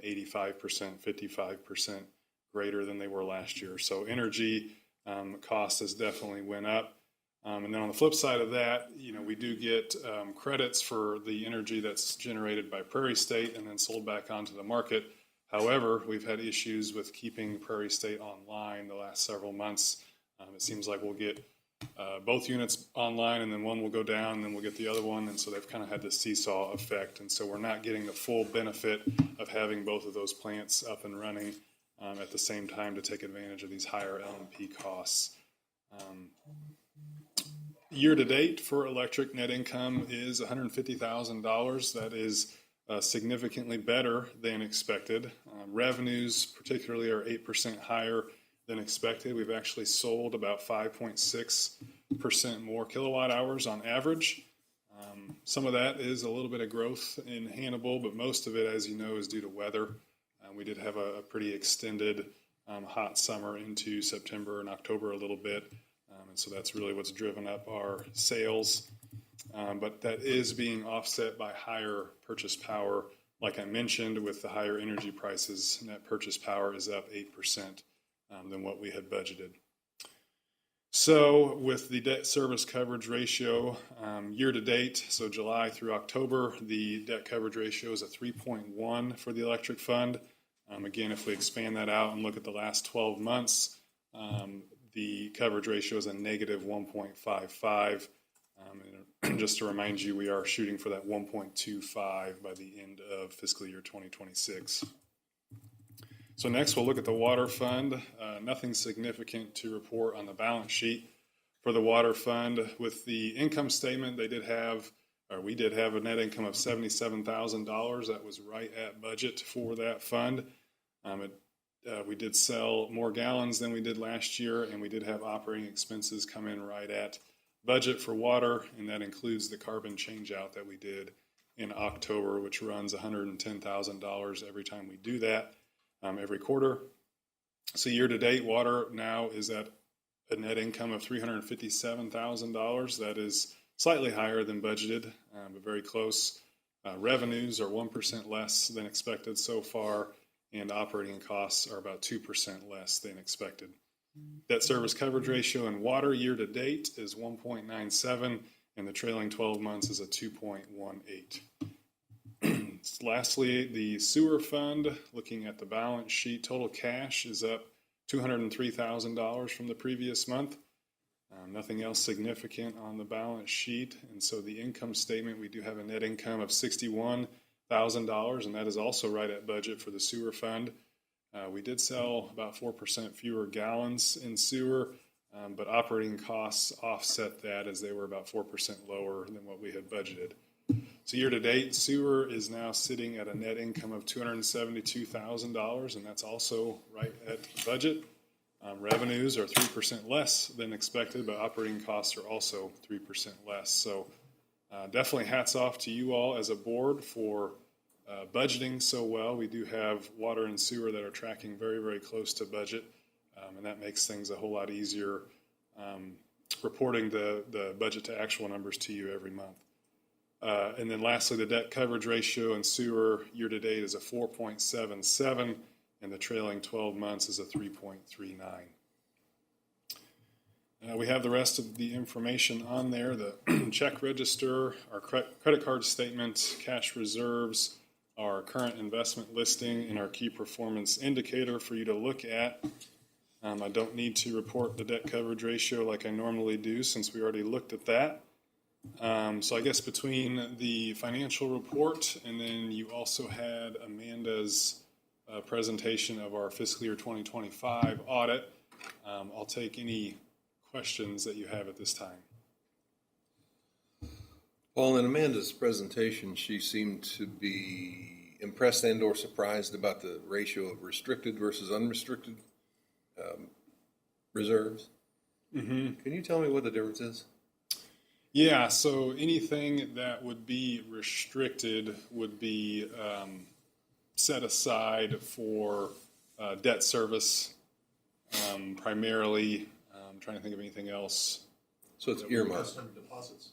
85%, 55% greater than they were last year. So energy cost has definitely went up. And then on the flip side of that, we do get credits for the energy that's generated by Prairie State and then sold back onto the market. However, we've had issues with keeping Prairie State online the last several months. It seems like we'll get both units online, and then one will go down, and then we'll get the other one. And so they've kind of had this seesaw effect. And so we're not getting the full benefit of having both of those plants up and running at the same time to take advantage of these higher LMP costs. Year to date for electric net income is $150,000. That is significantly better than expected. Revenues particularly are 8% higher than expected. We've actually sold about 5.6% more kilowatt hours on average. Some of that is a little bit of growth in Hannibal, but most of it, as you know, is due to weather. We did have a pretty extended hot summer into September and October a little bit. And so that's really what's driven up our sales. but that is being offset by higher purchase power. Like I mentioned, with the higher energy prices, net purchase power is up 8% than what we had budgeted. So with the debt service coverage ratio year to date, so July through October, the debt coverage ratio is a 3.1 for the electric fund. Again, if we expand that out and look at the last 12 months, the coverage ratio is a negative 1.55. And just to remind you, we are shooting for that 1.25 by the end of fiscal year 2026. So next, we'll look at the water fund. Nothing significant to report on the balance sheet for the water fund. With the income statement, we did have a net income of $77,000. That was right at budget for that fund. We did sell more gallons than we did last year, and we did have operating expenses come in right at budget for water, and that includes the carbon changeout that we did in October, which runs $110,000 every time we do that. Every quarter. So year to date, water now is at a net income of $357,000. That is slightly higher than budgeted, but very close. Revenues are 1% less than expected so far, and operating costs are about 2% less than expected. Debt service coverage ratio in water year to date is 1.97, and the trailing 12 months is a 2.18. Lastly, the sewer fund, looking at the balance sheet, total cash is up $203,000 from the previous month. Nothing else significant on the balance sheet. And so the income statement, we do have a net income of $61,000, and that is also right at budget for the sewer fund. We did sell about 4% fewer gallons in sewer, but operating costs offset that as they were about 4% lower than what we had budgeted. So year to date, sewer is now sitting at a net income of $272,000, and that's also right at budget. Revenues are 3% less than expected, but operating costs are also 3% less. So definitely hats off to you all as a board for budgeting so well. We do have water and sewer that are tracking very, very close to budget, and that makes things a whole lot easier reporting the budget to actual numbers to you every month. And then lastly, the debt coverage ratio in sewer year to date is a 4.77, and the trailing 12 months is a 3.39. We have the rest of the information on there, the check register, our credit card statement, cash reserves, our current investment listing, and our key performance indicator for you to look at. I don't need to report the debt coverage ratio like I normally do since we already looked at that. So I guess between the financial report and then you also had Amanda's presentation of our fiscal year 2025 audit, I'll take any questions that you have at this time. Paul, in Amanda's presentation, she seemed to be impressed and or surprised about the ratio of restricted versus unrestricted reserves. Mm-hmm. Can you tell me what the difference is? Yeah, so anything that would be restricted would be set aside for debt service, primarily. I'm trying to think of anything else. So it's earmarked. Customer deposits.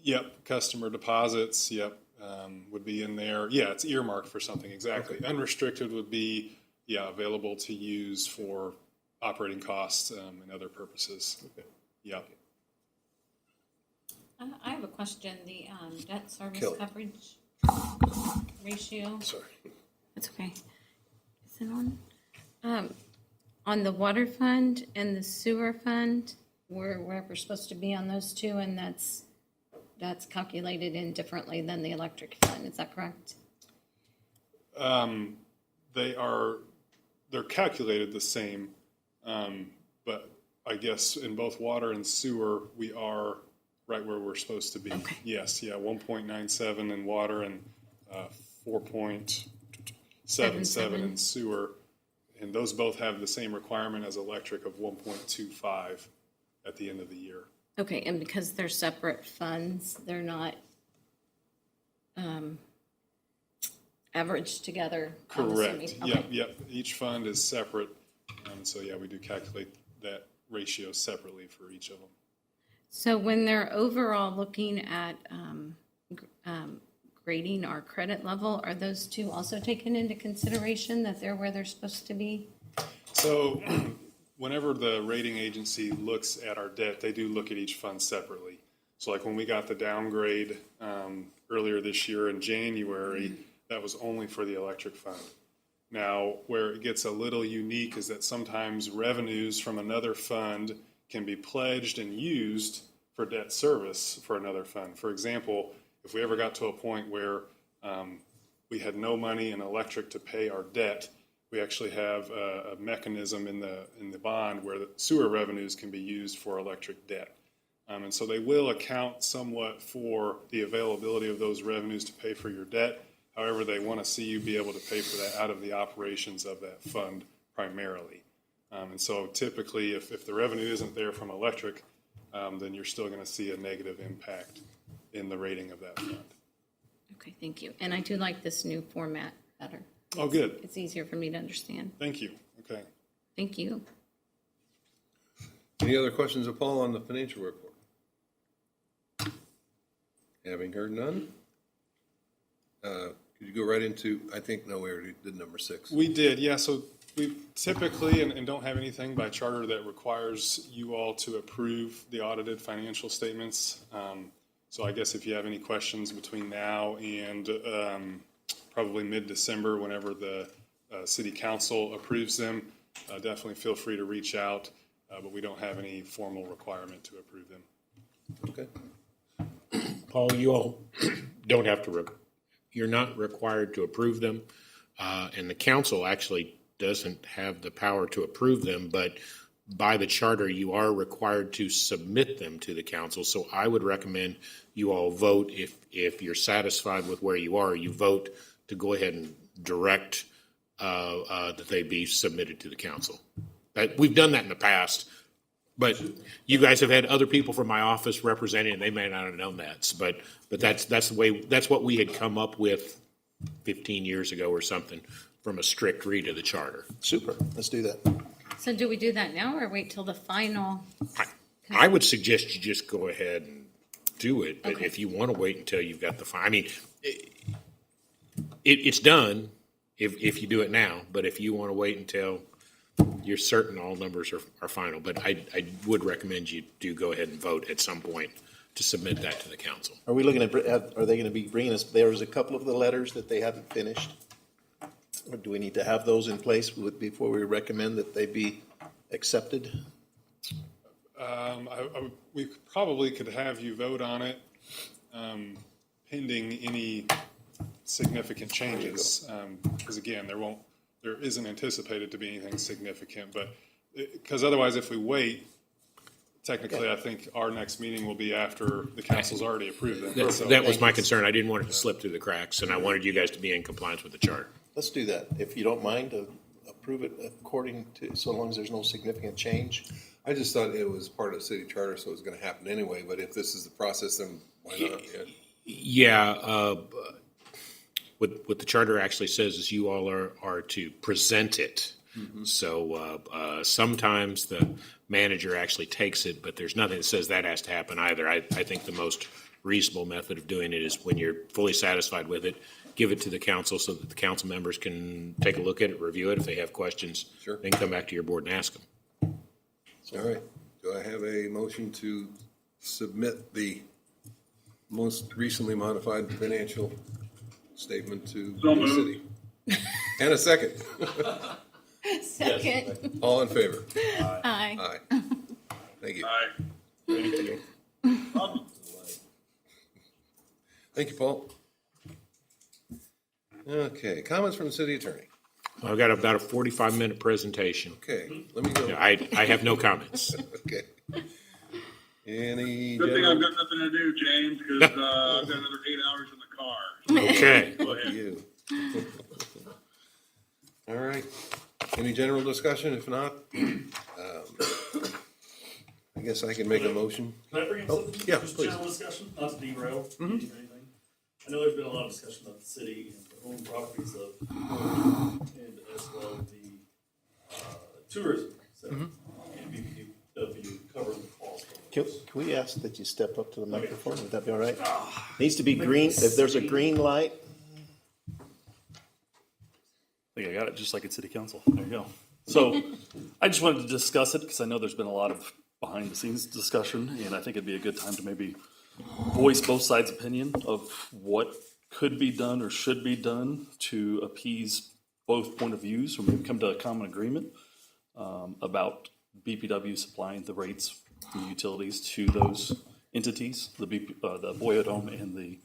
Yep, customer deposits, yep, would be in there. Yeah, it's earmarked for something, exactly. Okay. Unrestricted would be, available to use for operating costs and other purposes. Okay. Yep. I have a question. The debt service Kill it. coverage ratio. Sorry. That's okay. Is it on? On the water fund and the sewer fund, we're supposed to be on those two, and that's calculated in differently than the electric fund. Is that correct? They're calculated the same, but I guess in both water and sewer, we are right where we're supposed to be. Okay. Yes, 1.97 in water and 4.77 in sewer. And those both have the same requirement as electric of 1.25 at the end of the year. Okay, and because they're separate funds, they're not averaged together. Correct. Okay. Yep. Each fund is separate. So we do calculate that ratio separately for each of them. So when they're overall looking at grading our credit level, are those two also taken into consideration, that they're where they're supposed to be? So whenever the rating agency looks at our debt, they do look at each fund separately. So like when we got the downgrade earlier this year in January, that was only for the electric fund. Now, where it gets a little unique is that sometimes revenues from another fund can be pledged and used for debt service for another fund. For example, if we ever got to a point where we had no money in electric to pay our debt, we actually have a mechanism in the bond where the sewer revenues can be used for electric debt. And so they will account somewhat for the availability of those revenues to pay for your debt. However, they want to see you be able to pay for that out of the operations of that fund primarily. And so typically, if the revenue isn't there from electric, then you're still going to see a negative impact in the rating of that fund. Okay, thank you. And I do like this new format better. Oh, good. It's easier for me to understand. Thank you. Okay. Thank you. Any other questions of Paul on the financial report? Having heard none, could you go right into, I think, no, we already did number 6. We did, yeah. So we typically, and don't have anything by charter that requires you all to approve the audited financial statements. So I guess if you have any questions between now and probably mid-December, whenever the city council approves them, definitely feel free to reach out. But we don't have any formal requirement to approve them. Okay. Paul, you all don't have to, you're not required to approve them. And the council actually doesn't have the power to approve them, but by the charter, you are required to submit them to the council. So I would recommend you all vote, if you're satisfied with where you are, you vote to go ahead and direct that they be submitted to the council. We've done that in the past, but you guys have had other people from my office representing, and they may not have known that. But that's the way, that's what we had come up with 15 years ago or something from a strict read of the charter. Super, let's do that. So do we do that now or wait till the final? I would suggest you just go ahead and do it, but Okay. if you want to wait until you've got the I mean, it's done if you do it now, but if you want to wait until you're certain all numbers are final, but I would recommend you do go ahead and vote at some point to submit that to the council. Are we looking at, are they going to be bringing us, there's a couple of the letters that they haven't finished? Or do we need to have those in place before we recommend that they be accepted? We probably could have you vote on it pending any significant changes. Because again, there isn't anticipated to be anything significant, but because otherwise if we wait, technically I think our next meeting will be after the council's already approved them. So- That was my concern. I didn't want it to slip through the cracks, and I wanted you guys to be in compliance with the charter. Let's do that, if you don't mind, approve it according to, so long as there's no significant change. I just thought it was part of the city charter, so it was going to happen anyway, but if this is the process, then why not? Yeah, what the charter actually says is you all are to present it. Mm-hmm. So sometimes the manager actually takes it, but there's nothing that says that has to happen either. I think the most reasonable method of doing it is when you're fully satisfied with it, give it to the council so that the council members can take a look at it, review it. If they have questions, Sure. then come back to your board and ask them. All right. Do I have a motion to submit the most recently modified financial statement to So the moved. city? And a second. Second. All in favor? Aye. Aye. Thank you. Aye. Thank you. Thank you, Paul. Okay, comments from the city attorney. I've got about a 45-minute presentation. Okay, let me go. I have no comments. Okay. Any Good thing general? I've got nothing to do, James, because I've got another 8 hours in the car. Okay. Go Lucky ahead. you. All right. Any general discussion? If not, I guess I can make a motion. Can I bring up something? yeah, Just please. general discussion, not to derail or anything. I know there's been a lot of discussion about the city and the owned properties of, and as well the tourism. So, and BPW covering the cost. Can we ask that you step up to the microphone? Would that be all right? Needs to be green. If there's a green light, I think I got it, just like at city council. There you go. So I just wanted to discuss it because I know there's been a lot of behind the scenes discussion, and I think it'd be a good time to maybe voice both sides' opinion of what could be done or should be done to appease both point of views, or maybe come to a common agreement about BPW supplying the rates and utilities to those entities, the Boyhood Home and the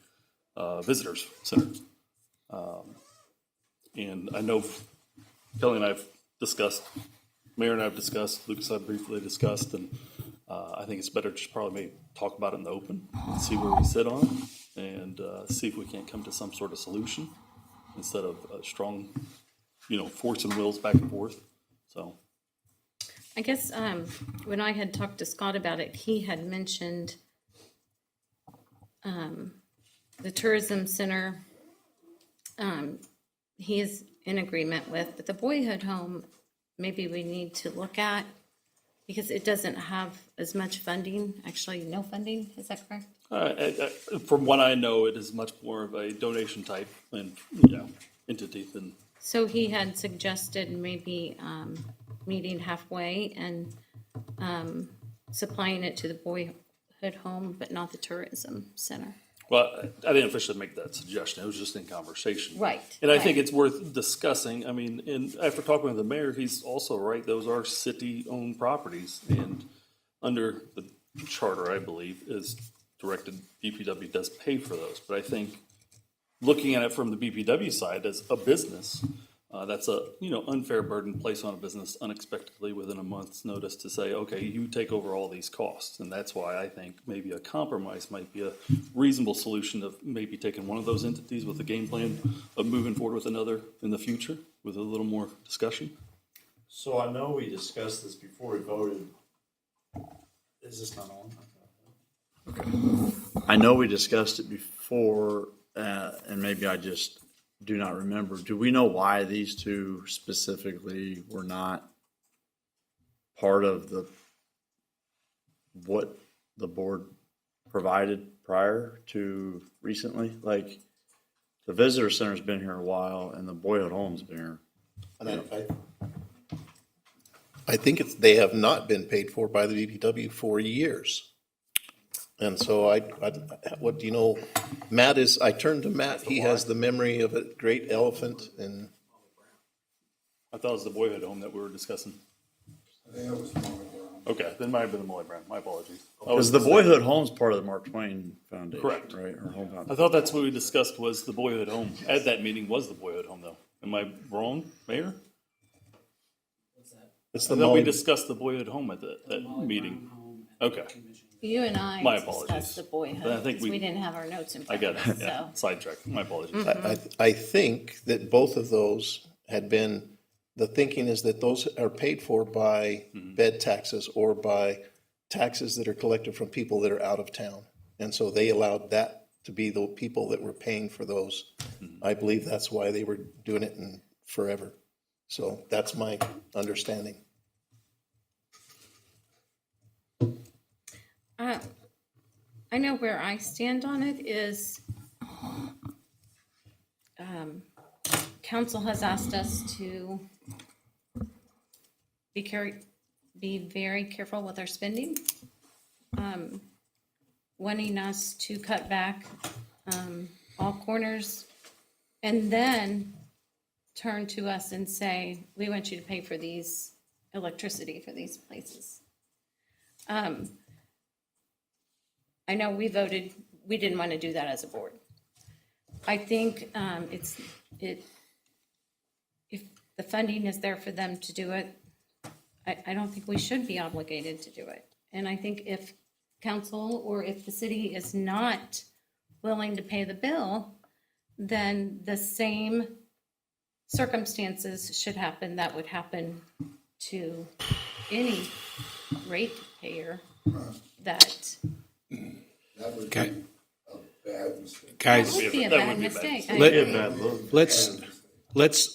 Visitors Center. And I know Kelly and I have discussed, Mayor and I have discussed, Lucas and I briefly discussed, and I think it's better just probably maybe talk about it in the open, and see where we sit on it, and see if we can't come to some sort of solution instead of a strong, forcing wills back and forth. So. I guess when I had talked to Scott about it, he had mentioned the tourism center. He is in agreement with, but the Boyhood Home, maybe we need to look at, because it doesn't have as much funding, actually no funding, is that correct? From what I know, it is much more of a donation type and entity than. So he had suggested maybe meeting halfway and supplying it to the Boyhood Home, but not the tourism center. Well, I didn't officially make that suggestion. It was just in conversation. Right. And I think it's worth discussing. I mean, and after talking with the mayor, he's also right. Those are city-owned properties. And under the charter, I believe, is directed BPW does pay for those. But I think looking at it from the BPW side as a business, that's a unfair burden placed on a business unexpectedly within a month's notice to say, okay, you take over all these costs. And that's why I think maybe a compromise might be a reasonable solution of maybe taking one of those entities with a game plan of moving forward with another in the future with a little more discussion. So I know we discussed this before we voted. Is this not on? I know we discussed it before, and maybe I just do not remember. Do we know why these two specifically were not part of what the board provided prior to recently? Like, the visitor center's been here a while, and the Boyhood Home's been here. and I think they have not been paid for by the BPW for years. And so what do you know? I turned to Matt. He has the memory of a great elephant, and I thought it was the Boyhood Home that we were discussing. Okay, then might have been the Molly Brown. My apologies. Because the Boyhood Home's part of the Mark Twain Foundation. Correct. Right? Or Home I Foundation. thought that's what we discussed was the Boyhood Home. At that meeting was the Boyhood Home, though. Am I wrong, Mayor? it's I the thought we Molly. discussed the Boyhood Home at that meeting. Okay, You and I My discussed apologies. the Boyhood, I think because we didn't have our notes in I front got of it. us, Yeah, so. sidetracked. My apologies. I think that both of those had been, the thinking is that those are paid for by bed taxes or by taxes that are collected from people that are out of town. And so they allowed that to be the people that were paying for those. I believe that's why they were doing it in forever. So that's my understanding. I know where I stand on it is, council has asked us to be very careful with our spending. Wanting us to cut back, all corners, and then turn to us and say, we want you to pay for these electricity for these places. I know we voted, we didn't want to do that as a board. I think if the funding is there for them to do it, I don't think we should be obligated to do it. And I think if council or if the city is not willing to pay the bill, then the same circumstances should happen that would happen to any ratepayer that Okay. would Guys, be a That bad would be mistake. bad. I Let- agree.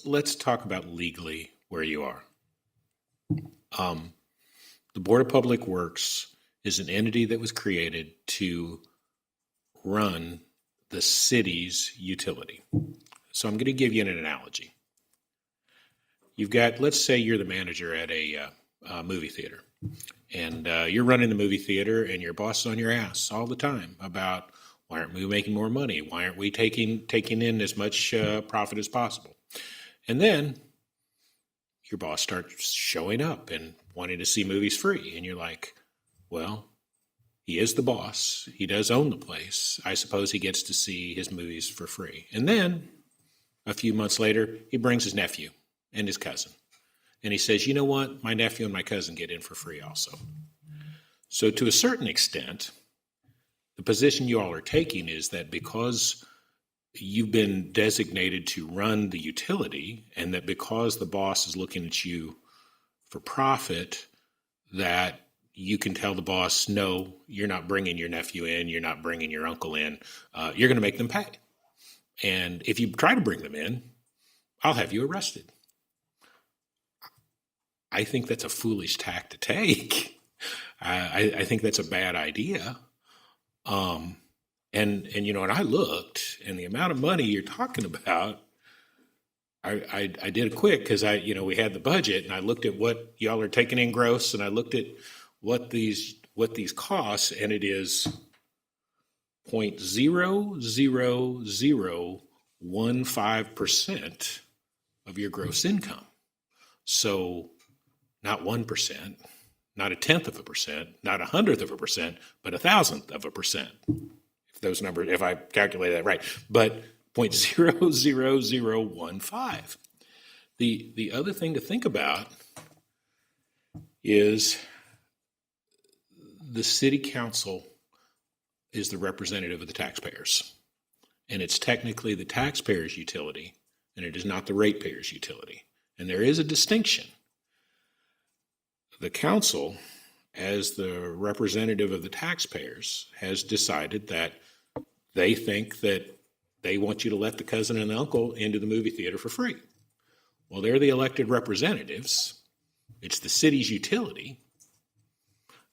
let's talk about legally where you are. The Board of Public Works is an entity that was created to run the city's utility. So I'm going to give you an analogy. You've got, let's say you're the manager at a movie theater, and you're running the movie theater, and your boss is on your ass all the time about, why aren't we making more money? Why aren't we taking in as much profit as possible? And then your boss starts showing up and wanting to see movies free. And you're like, well, he is the boss. He does own the place. I suppose he gets to see his movies for free. And then a few months later, he brings his nephew and his cousin. And he says, you know what? My nephew and my cousin get in for free also. So to a certain extent, the position you all are taking is that because you've been designated to run the utility, and that because the boss is looking at you for profit, that you can tell the boss, no, you're not bringing your nephew in, you're not bringing your uncle in, you're going to make them pay. And if you try to bring them in, I'll have you arrested. I think that's a foolish tack to take. I think that's a bad idea. And and I looked, and the amount of money you're talking about, I did it quick because we had the budget, and I looked at what y'all are taking in gross, and I looked at what these cost, and it is 0.00015% of your gross income. So not 1%, not 1/10%, not 100%, but 1,000%. If those numbers, if I calculate that right, but 0.00015. The other thing to think about is the city council is the representative of the taxpayers, and it's technically the taxpayers' utility, and it is not the ratepayers' utility. And there is a distinction. The council, as the representative of the taxpayers, has decided that they think that they want you to let the cousin and the uncle into the movie theater for free. Well, they're the elected representatives. It's the city's utility.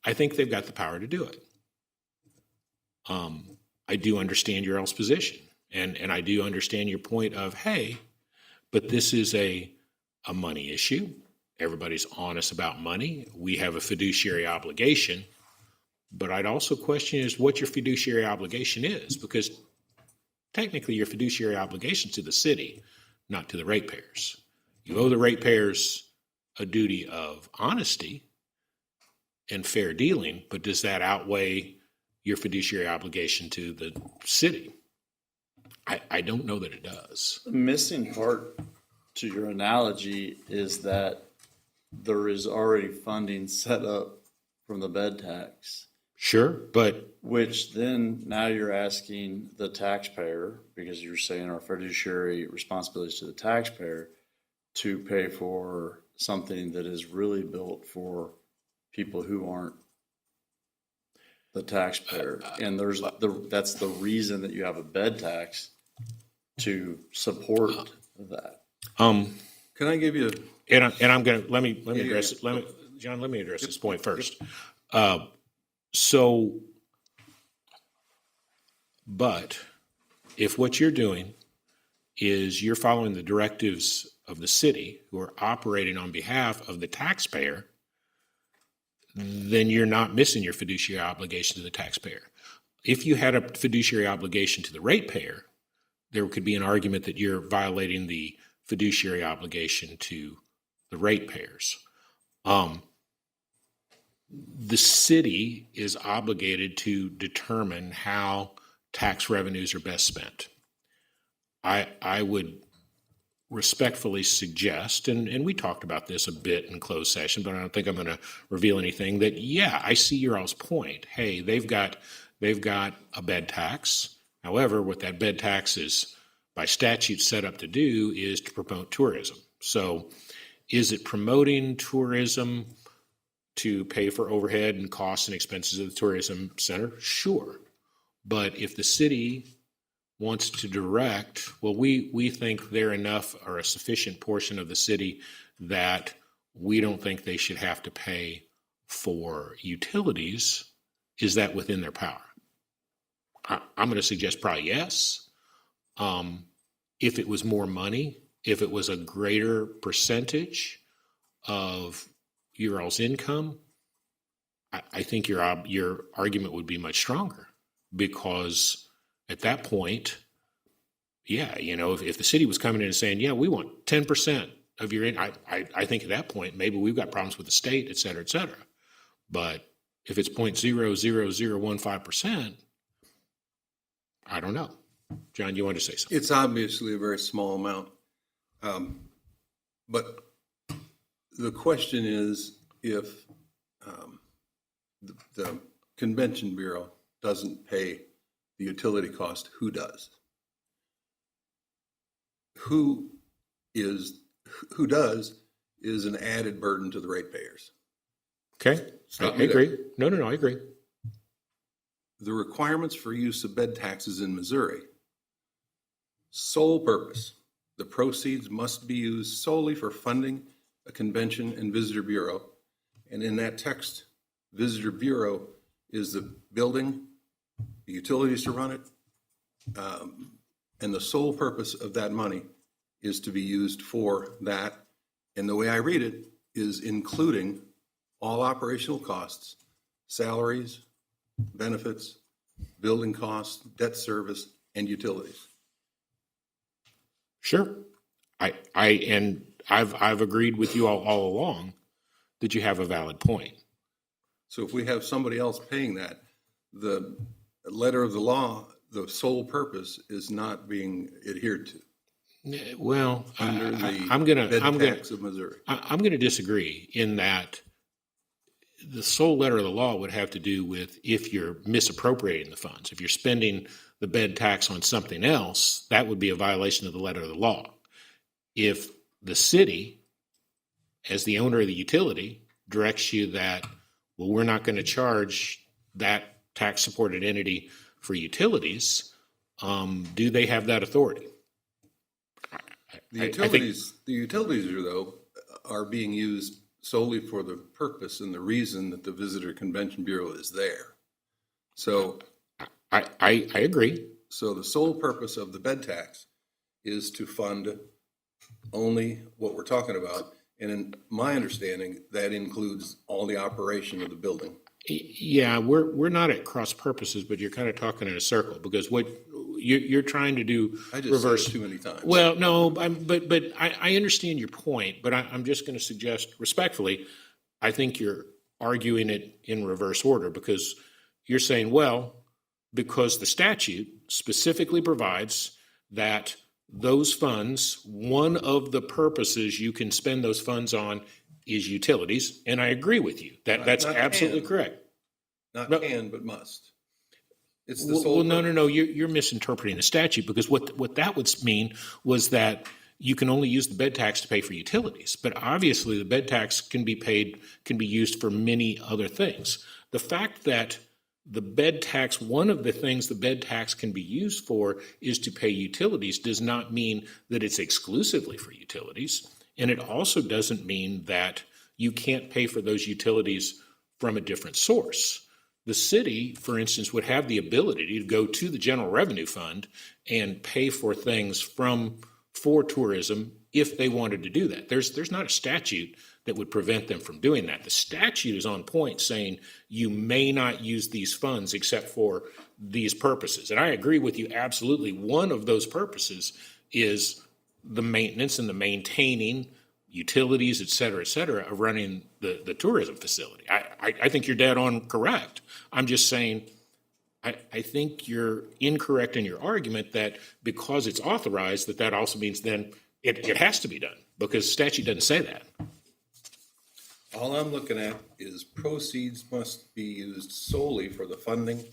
I think they've got the power to do it. I do understand your all's position, and I do understand your point of, hey, but this is a money issue. Everybody's honest about money. We have a fiduciary obligation, but I'd also question is what your fiduciary obligation is, because technically your fiduciary obligation to the city, not to the ratepayers. You owe the ratepayers a duty of honesty and fair dealing, but does that outweigh your fiduciary obligation to the city? I don't know that it does. The missing part to your analogy is that there is already funding set up from the bed tax. Sure, but which then now you're asking the taxpayer, because you're saying our fiduciary responsibilities to the taxpayer, to pay for something that is really built for people who aren't the taxpayer. And that's the reason that you have a bed tax, to support that. Can I give you? And I'm going to let me address it. John, let me address this point first. But if what you're doing is you're following the directives of the city who are operating on behalf of the taxpayer, then you're not missing your fiduciary obligation to the taxpayer. If you had a fiduciary obligation to the ratepayer, there could be an argument that you're violating the fiduciary obligation to the ratepayers. The city is obligated to determine how tax revenues are best spent. I would respectfully suggest, and we talked about this a bit in closed session, but I don't think I'm going to reveal anything, that, yeah, I see your all's point. Hey, they've got a bed tax. However, what that bed tax is by statute set up to do is to promote tourism. So is it promoting tourism to pay for overhead and costs and expenses of the tourism center? Sure. But if the city wants to direct, well, we think they're enough or a sufficient portion of the city that we don't think they should have to pay for utilities, is that within their power? I'm going to suggest probably yes. If it was more money, if it was a greater percentage of your all's income, I think your argument would be much stronger, because at that point, yeah, if the city was coming in and saying, yeah, we want 10% of your I think at that point maybe we've got problems with the state, et cetera, et cetera. But if it's 0.00015%, I don't know. John, you want to say something? It's obviously a very small amount. But the question is, if the Convention Bureau doesn't pay the utility cost, who does? Who does is an added burden to the ratepayers. Okay, I agree. No, I agree. The requirements for use of bed taxes in Missouri, sole purpose, the proceeds must be used solely for funding a convention and visitor bureau. And in that text, visitor bureau is the building, the utilities to run it, and the sole purpose of that money is to be used for that. And the way I read it is including all operational costs, salaries, benefits, building costs, debt service, and utilities. Sure. I've agreed with you all along that you have a valid point. So if we have somebody else paying that, the letter of the law, the sole purpose is not being adhered to. Well, under I'm the bed tax of Missouri. I'm going to disagree in that the sole letter of the law would have to do with if you're misappropriating the funds. If you're spending the bed tax on something else, that would be a violation of the letter of the law. If the city, as the owner of the utility, directs you that, well, we're not going to charge that tax-supported entity for utilities, do they have that authority? The utilities are being used solely for the purpose and the reason that the Visitor Convention Bureau is there. So I agree. So the sole purpose of the bed tax is to fund only what we're talking about. And in my understanding, that includes all the operation of the building. Yeah, we're not at cross purposes, but you're kind of talking in a circle, because what you're trying to do I just reverse said it too many times. Well, no, but I understand your point, but I'm just going to suggest respectfully, I think you're arguing it in reverse order, because you're saying, well, because the statute specifically provides that those funds, one of the purposes you can spend those funds on is utilities, and I agree with you. That's Not absolutely can. correct. Not No. can, but must. It's the sole Well, purpose. no. You're misinterpreting the statute, because what that would mean was that you can only use the bed tax to pay for utilities. But obviously, the bed tax can be used for many other things. The fact that the bed tax, one of the things the bed tax can be used for is to pay utilities, does not mean that it's exclusively for utilities. And it also doesn't mean that you can't pay for those utilities from a different source. The city, for instance, would have the ability to go to the general revenue fund and pay for things for tourism if they wanted to do that. There's not a statute that would prevent them from doing that. The statute is on point saying you may not use these funds except for these purposes. And I agree with you absolutely. One of those purposes is the maintenance and the maintaining utilities, et cetera, of running the tourism facility. I think you're dead on correct. I'm just saying I think you're incorrect in your argument that because it's authorized, that also means then it has to be done, because statute doesn't say that. All I'm looking at is proceeds must be used solely for the funding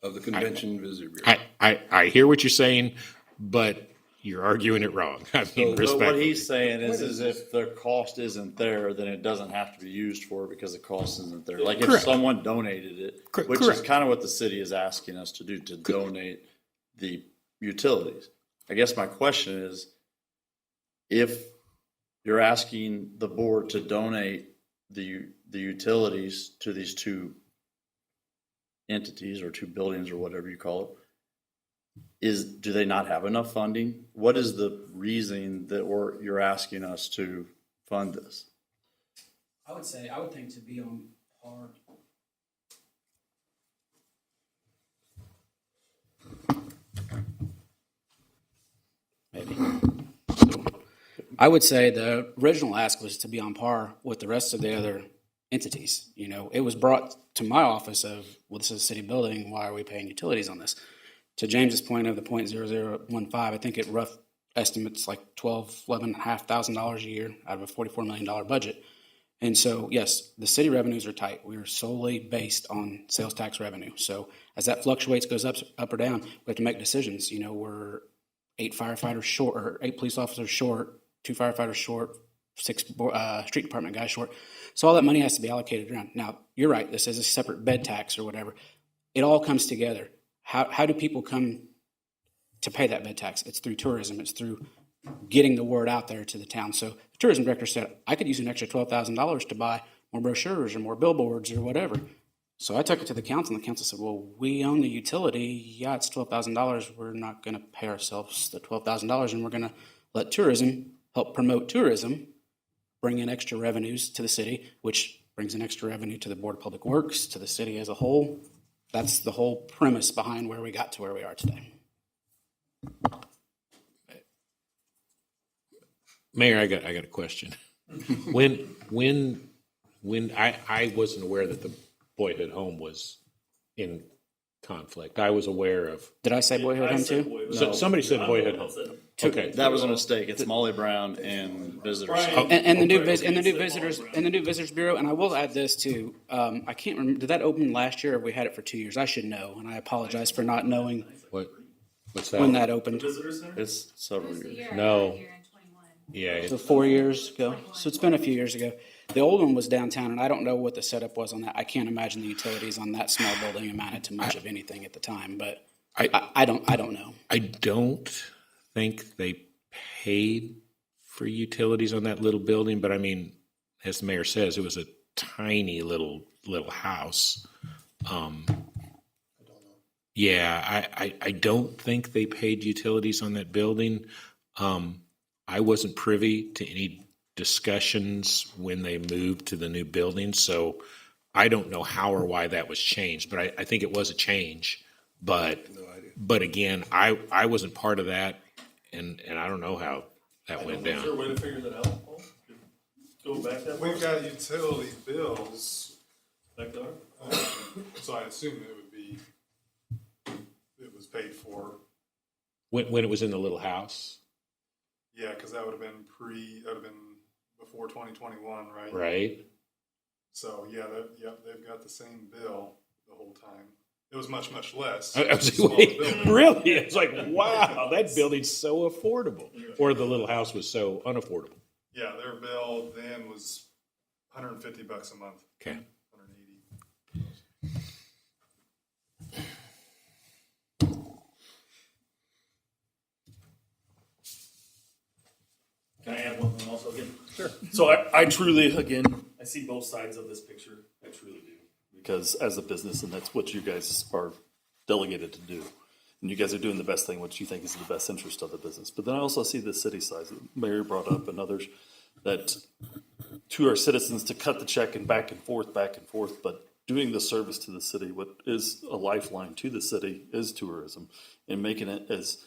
of the Convention and Visitor Bureau. I hear what you're saying, but you're arguing it wrong. I mean, But respectfully. what he's saying is if the cost isn't there, then it doesn't have to be used for it because the cost isn't there. Like if Correct. someone donated it, which is Correct. kind of what the city is asking us to do, to donate the utilities. I guess my question is, if you're asking the board to donate the utilities to these two entities or two buildings or whatever you call it, do they not have enough funding? What is the reason that you're asking us to fund this? I would think to be on par. Maybe. I would say the original ask was to be on par with the rest of the other entities. You know, it was brought to my office of, well, this is a city building, why are we paying utilities on this? To James's point of the .0015, I think it rough estimates like $11,500 a year out of a $44 million budget. And so, yes, the city revenues are tight. We are solely based on sales tax revenue. So as that fluctuates, goes up or down, we have to make decisions. You know, we're 8 firefighters short, or 8 police officers short, 2 firefighters short, 6 street department guys short. So all that money has to be allocated around. Now, you're right. This is a separate bed tax or whatever. It all comes together. How do people come to pay that bed tax? It's through tourism. It's through getting the word out there to the town. So the tourism director said, I could use an extra $12,000 to buy more brochures or more billboards or whatever. So I took it to the council, and the council said, well, we own the utility. Yeah, it's $12,000. We're not going to pay ourselves the $12,000, and we're going to let tourism help promote tourism, bring in extra revenues to the city, which brings in extra revenue to the Board of Public Works, to the city as a whole. That's the whole premise behind where we got to where we are today. Mayor, I got a question. When I wasn't aware that the Boyhood Home was in conflict. I was aware of. Did I say Boyhood Home too? So somebody said Boyhood Home. Okay, That was a mistake. It's Molly Brown and visitors. And the new visitors bureau. And I will add this too. I can't remember. Did that open last year, or we had it for 2 years? I should know, and I apologize for not knowing what's that? when that opened. It's several years. No. Yeah. So 4 years ago. So it's been a few years ago. The old one was downtown, and I don't know what the setup was on that. I can't imagine the utilities on that small building amounted to much of anything at the time, but I don't know. I don't think they paid for utilities on that little building, but I mean, as the mayor says, it was a tiny little house. Yeah, I don't think they paid utilities on that building. I wasn't privy to any discussions when they moved to the new building, so I don't know how or why that was changed, but I think it was a change. But again, I wasn't part of that, and I don't know how that went down. Is there a way to figure that out, Paul? Go back that We've got utility bills, back there? so I assume it was paid for. When it was in the little house, Yeah, because that would have been before 2021, right? right? So yeah, they've got the same bill the whole time. It was much less. I was Smaller like, building. really? It's like, wow, that building's so affordable. Or the little house was so unaffordable. Yeah, their bill then was $150 a month. Okay. 180. Can I add one thing also again? Sure. So I truly, again, I see both sides of this picture. I truly do. Because as a business, and that's what you guys are delegated to do. And you guys are doing the best thing, what you think is in the best interest of the business. But then I also see the city side that Mary brought up and others, that to our citizens to cut the check and back and forth, but doing the service to the city, what is a lifeline to the city is tourism, and making it as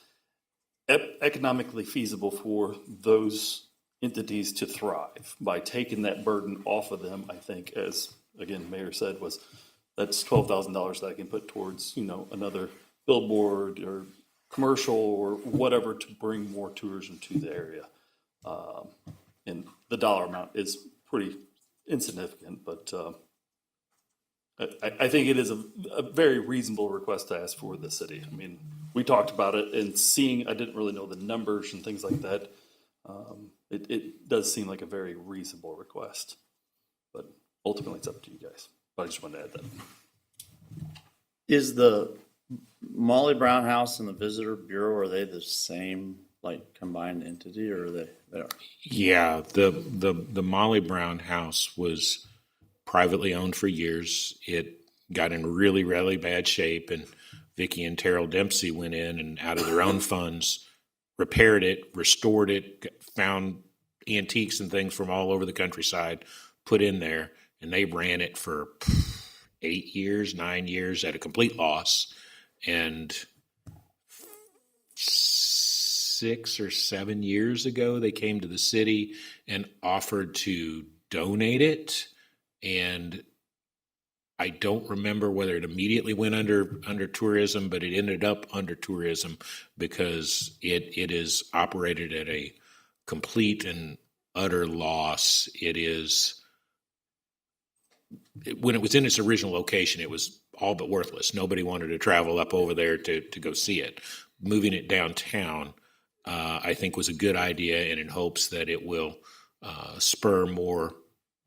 economically feasible for those entities to thrive by taking that burden off of them. I think, as again Mayor said, that's $12,000 that I can put towards another billboard or commercial or whatever to bring more tourism to the area. And the dollar amount is pretty insignificant, but I think it is a very reasonable request to ask for the city. I mean, we talked about it and I didn't really know the numbers and things like that. It does seem like a very reasonable request, but ultimately it's up to you guys. But I just wanted to add that. Is the Molly Brown House and the Visitor Bureau, are they the same, like, combined entity, or are they? Yeah, the Molly Brown house was privately owned for years. It got in really, really bad shape, and Vicky and Terrell Dempsey went in and out of their own funds, repaired it, restored it, found antiques and things from all over the countryside, put in there, and they ran it for 8 years, 9 years at a complete loss. And 6 or 7 years ago, they came to the city and offered to donate it. And I don't remember whether it immediately went under tourism, but it ended up under tourism because it is operated at a complete and utter loss. When it was in its original location, it was all but worthless. Nobody wanted to travel up over there to go see it. Moving it downtown, I think, was a good idea, and in hopes that it will spur more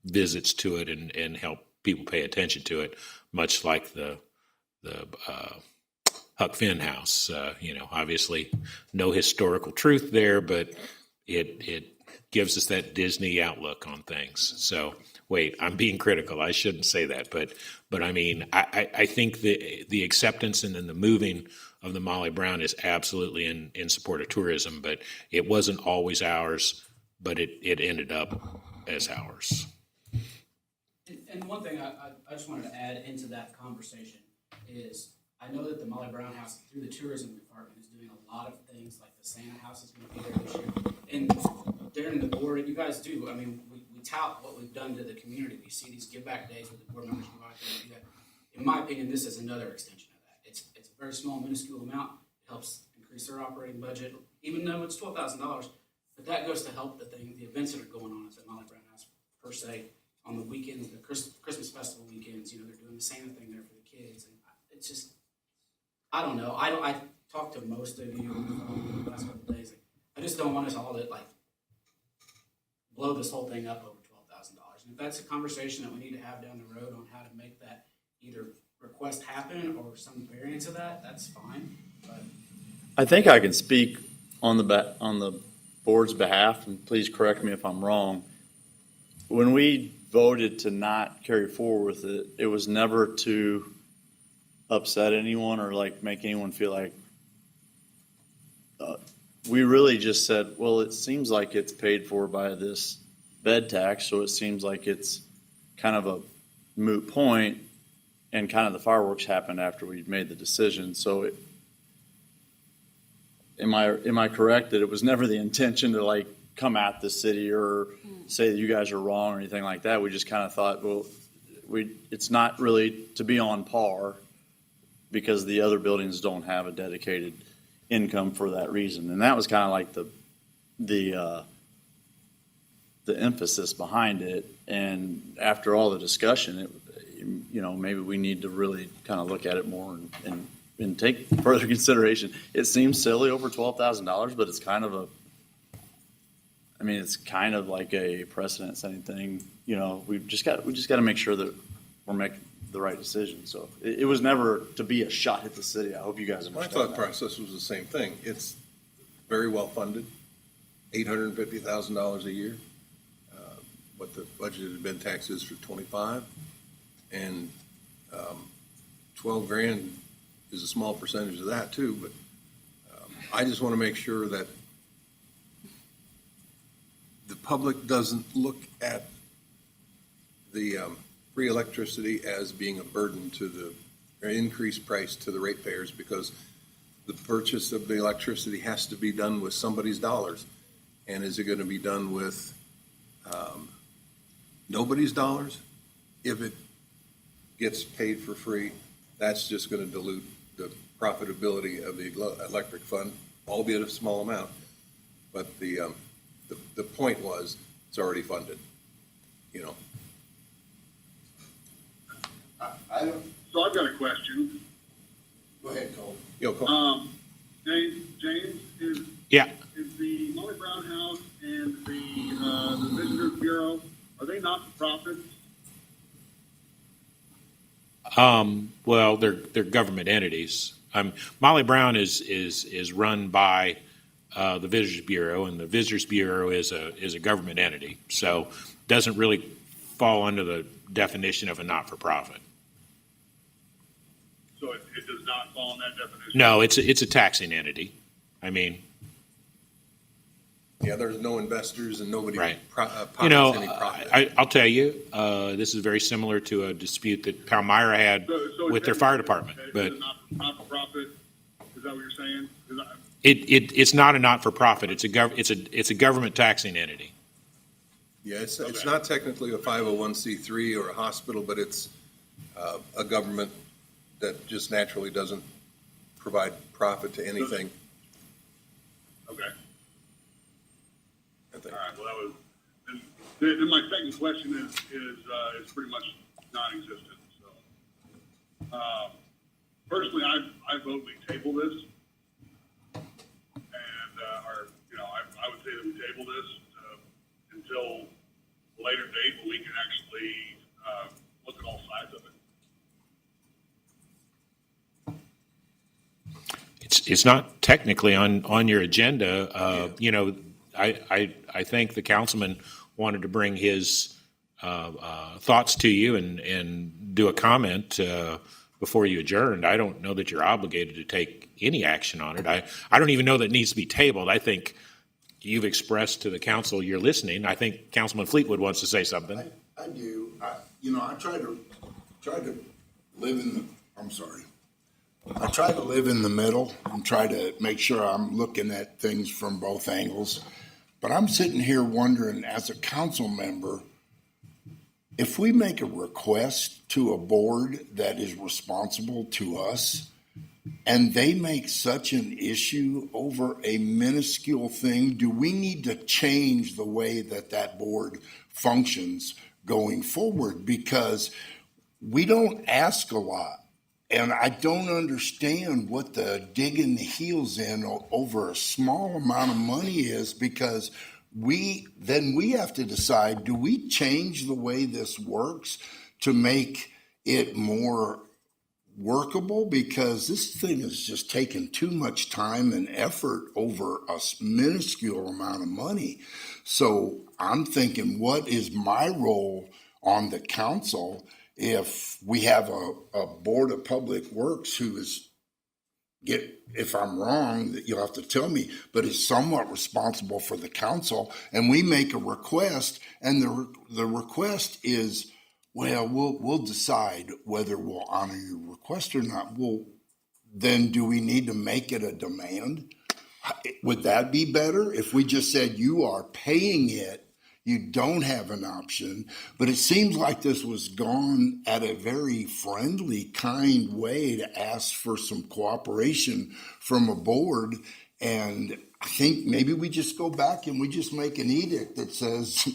visits to it and help people pay attention to it, much like the Huck Finn house. Obviously no historical truth there, but it gives us that Disney outlook on things. So wait, I'm being critical. I shouldn't say that, but I mean, I think the acceptance and then the moving of the Molly Brown is absolutely in support of tourism, but it wasn't always ours, but it ended up as ours. And one thing I just wanted to add into that conversation is I know that the Molly Brown House through the tourism department is doing a lot of things, like the Santa House is going to be there this year. And Darren and the board, you guys do, I mean, we tout what we've done to the community. We see these give back days with the board members go out there and do that. In my opinion, this is another extension of that. It's a very small, minuscule amount. It helps increase their operating budget, even though it's $12,000. But that goes to help the events that are going on at the Molly Brown House per se. On the weekends, the Christmas festival weekends, they're doing the same thing there for the kids, and it's just, I don't know. I talked to most of you on the phone the last couple of days. I just don't want us all to blow this whole thing up over $12,000. And if that's a conversation that we need to have down the road on how to make that either request happen or some variance of that, that's fine. But I think I can speak on the board's behalf, and please correct me if I'm wrong. When we voted to not carry forward with it, it was never to upset anyone or make anyone feel like we really just said, well, it seems like it's paid for by this bed tax, so it seems like it's kind of a moot point, and kind of the fireworks happened after we made the decision. So am I correct that it was never the intention to come at the city or say that you guys are wrong or anything like that? We just kind of thought, well, it's not really to be on par because the other buildings don't have a dedicated income for that reason. And that was kind of like the emphasis behind it. And after all the discussion, maybe we need to really kind of look at it more and take further consideration. It seems silly over $12,000, but it's kind of it's kind of like a precedent-setting thing. We just got to make sure that we're making the right decision. So it was never to be a shot at the city. I hope you guys understand. My thought process was the same thing. It's very well funded, $850,000 a year. What the budgeted bed tax is for 25, and $12,000 is a small percentage of that too. But I just want to make sure that the public doesn't look at the free electricity as being a burden to the increased price to the ratepayers, because the purchase of the electricity has to be done with somebody's dollars. And is it going to be done with nobody's dollars? If it gets paid for free, that's just going to dilute the profitability of the electric fund, albeit a small amount. But the point was, it's already funded, So I've got a question. Go ahead, Cole. Cole. James, Yeah. is the Molly Brown House and the Visitors Bureau, are they not for profit? Well, they're government entities. Molly Brown is run by the Visitors Bureau, and the Visitors Bureau is a government entity, so doesn't really fall under the definition of a not-for-profit. fall in that definition? No, it's a taxing entity. I mean, Yeah, there's no investors and nobody Right. pockets you know, any profit. I'll tell you, this is very similar to a dispute that Palmyra had So with their it's fire department. it's But not for profit. Is that what you're saying? 'Cause it's not a not-for-profit. It's a government taxing entity. Yeah, it's not technically a 501c3 or a hospital, but it's a government that just naturally doesn't provide profit to anything. Okay. I think. All right. Well, that was. Then my second question is pretty much non-existent. So, personally, I vote we table this, and I would say that we table this until a later date when we can actually look at all sides of it. It's not technically on your agenda. You know, I think the councilman wanted to bring his thoughts to you and do a comment before you adjourned. I don't know that you're obligated to take any action on it. I don't even know that it needs to be tabled. I think you've expressed to the council you're listening. I think Councilman Fleetwood wants to say something. I do. I try to live in the, I'm sorry. I try to live in the middle and try to make sure I'm looking at things from both angles. But I'm sitting here wondering, as a council member, if we make a request to a board that is responsible to us, and they make such an issue over a minuscule thing, do we need to change the way that board functions going forward? Because we don't ask a lot. And I don't understand what the digging the heels in over a small amount of money is, because we have to decide, do we change the way this works to make it more workable? Because this thing is just taking too much time and effort over a minuscule amount of money. So I'm thinking, what is my role on the council if we have a board of public works who is, if I'm wrong, that you'll have to tell me, but is somewhat responsible for the council, and we make a request, and the request is, well, we'll decide whether we'll honor your request or not. Well, then do we need to make it a demand? Would that be better if we just said you are paying it? You don't have an option. But it seems like this was gone at a very friendly, kind way to ask for some cooperation from a board. And I think maybe we just go back and we just make an edict that says,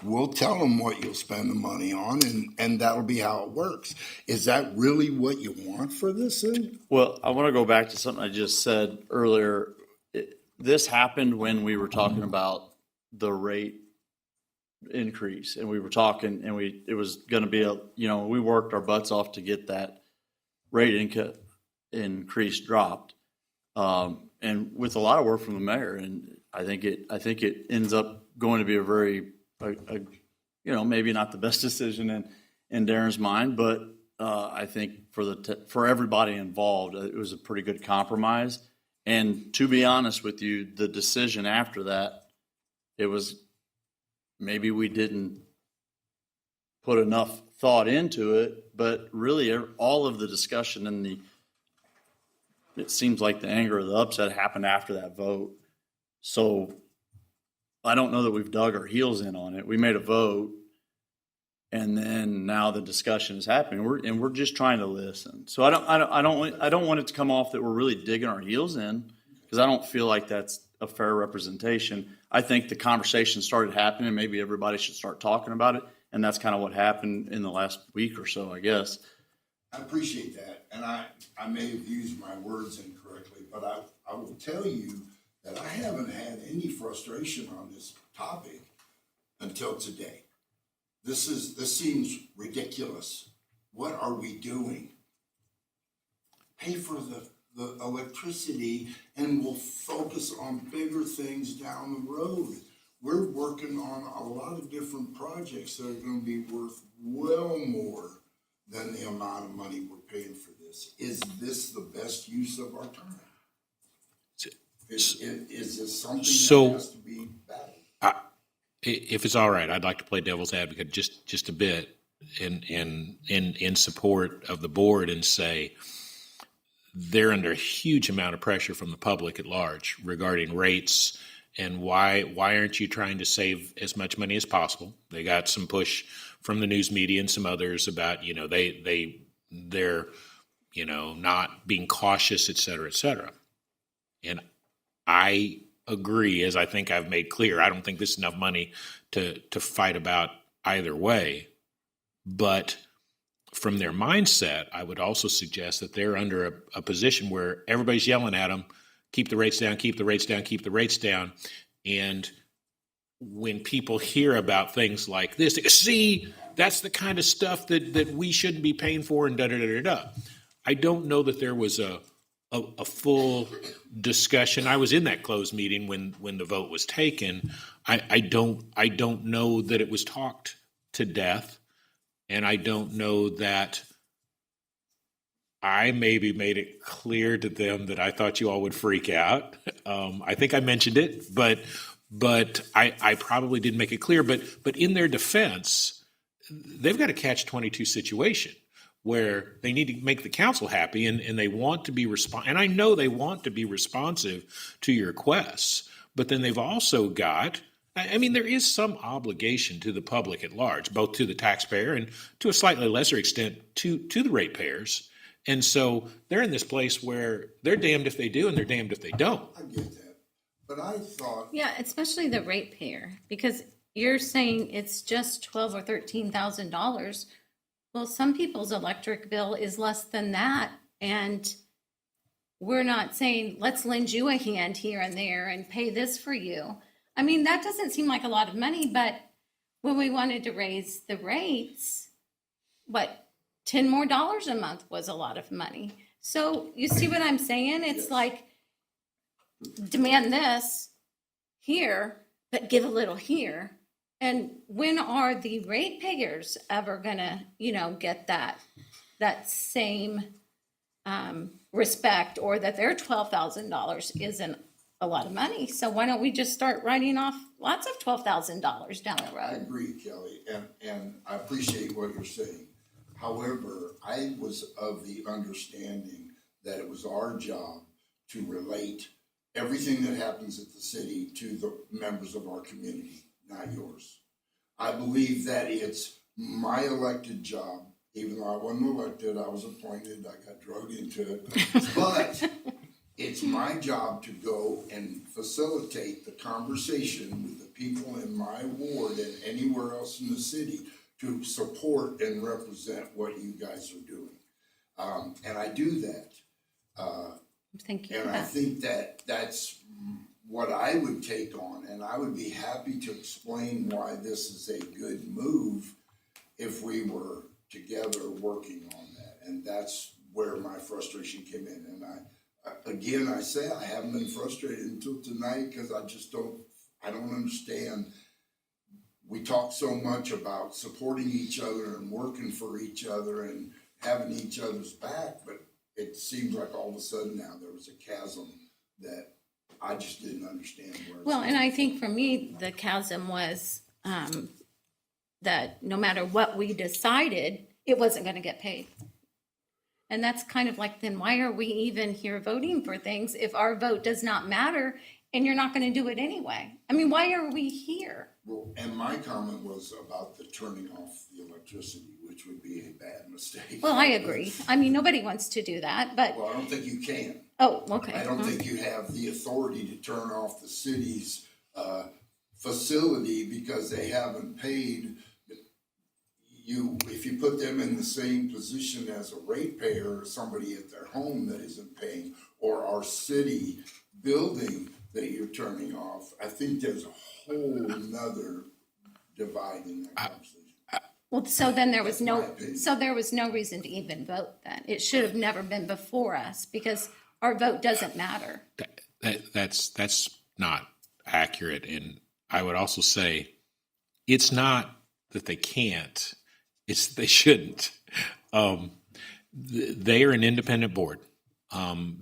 we'll tell them what you'll spend the money on, and that'll be how it works. Is that really what you want for this thing? Well, I want to go back to something I just said earlier. This happened when we were talking about the rate increase, and we were talking, and it was going to be we worked our butts off to get that rate increase dropped, and with a lot of work from the mayor. And I think it ends up going to be a very maybe not the best decision in Darren's mind, but I think for everybody involved, it was a pretty good compromise. And to be honest with you, the decision after that, it was, maybe we didn't put enough thought into it, but really all of the discussion and it seems like the anger or the upset happened after that vote. So I don't know that we've dug our heels in on it. We made a vote, and then now the discussion is happening. We're just trying to listen. So I don't want it to come off that we're really digging our heels in, because I don't feel like that's a fair representation. I think the conversation started happening. Maybe everybody should start talking about it, and that's kind of what happened in the last week or so, I guess. I appreciate that, and I may have used my words incorrectly, but I will tell you that I haven't had any frustration on this topic until today. This seems ridiculous. What are we doing? Pay for the electricity, and we'll focus on bigger things down the road. We're working on a lot of different projects that are going to be worth well more than the amount of money we're paying for this. Is this the best use of our time? Is this something that has to be battled? If it's all right, I'd like to play devil's advocate just a bit in support of the board and say they're under a huge amount of pressure from the public at large regarding rates and why aren't you trying to save as much money as possible? They got some push from the news media and some others about, they're not being cautious, et cetera, et cetera. And I agree, as I think I've made clear, I don't think this is enough money to fight about either way. But from their mindset, I would also suggest that they're under a position where everybody's yelling at them, keep the rates down, keep the rates down, keep the rates down. And when people hear about things like this, they go, see, that's the kind of stuff that we shouldn't be paying for and da-da-da-da-da. I don't know that there was a full discussion. I was in that closed meeting when the vote was taken. I don't know that it was talked to death, and I don't know that I maybe made it clear to them that I thought you all would freak out. I think I mentioned it, but I probably didn't make it clear. But in their defense, they've got a catch-22 situation where they need to make the council happy and they want to be and I know they want to be responsive to your requests, but then they've also got, there is some obligation to the public at large, both to the taxpayer and to a slightly lesser extent to the ratepayers. And so they're in this place where they're damned if they do and they're damned if they don't. I get that. But I thought. Yeah, especially the ratepayer, because you're saying it's just $12,000 or $13,000. Well, some people's electric bill is less than that, and we're not saying, let's lend you a hand here and there and pay this for you. That doesn't seem like a lot of money, but when we wanted to raise the rates, $10 more a month was a lot of money. So you see what I'm saying? It's like, demand this here, but give a little here. And when are the ratepayers ever gonna, get that same respect, or that their $12,000 isn't a lot of money? So why don't we just start writing off lots of $12,000 down the road? I agree, Kelly, and I appreciate what you're saying. However, I was of the understanding that it was our job to relate everything that happens at the city to the members of our community, not yours. I believe that it's my elected job, even though I wasn't elected, I was appointed, I got drugged into it. But it's my job to go and facilitate the conversation with the people in my ward and anywhere else in the city to support and represent what you guys are doing. And I do that. Thank you. And I think that that's what I would take on, and I would be happy to explain why this is a good move if we were together working on that. And that's where my frustration came in. And I say I haven't been frustrated until tonight because I don't understand. We talk so much about supporting each other and working for each other and having each other's back, but it seems like all of a sudden now there was a chasm that I just didn't understand. Well, and I think for me, the chasm was that no matter what we decided, it wasn't going to get paid. And that's kind of like, then why are we even here voting for things if our vote does not matter and you're not going to do it anyway? Why are we here? Well, and my comment was about the turning off the electricity, which would be a bad mistake. Well, I agree. Nobody wants to do that, but. Well, I don't think you can. Oh, okay. I don't think you have the authority to turn off the city's facility because they haven't paid. If you put them in the same position as a ratepayer or somebody at their home that isn't paying, or our city building that you're turning off, I think there's a whole nother divide in that conversation. Well, so then there was no reason to even vote then. It should have never been before us because our vote doesn't matter. That's not accurate. And I would also say it's not that they can't, it's they shouldn't. They are an independent board.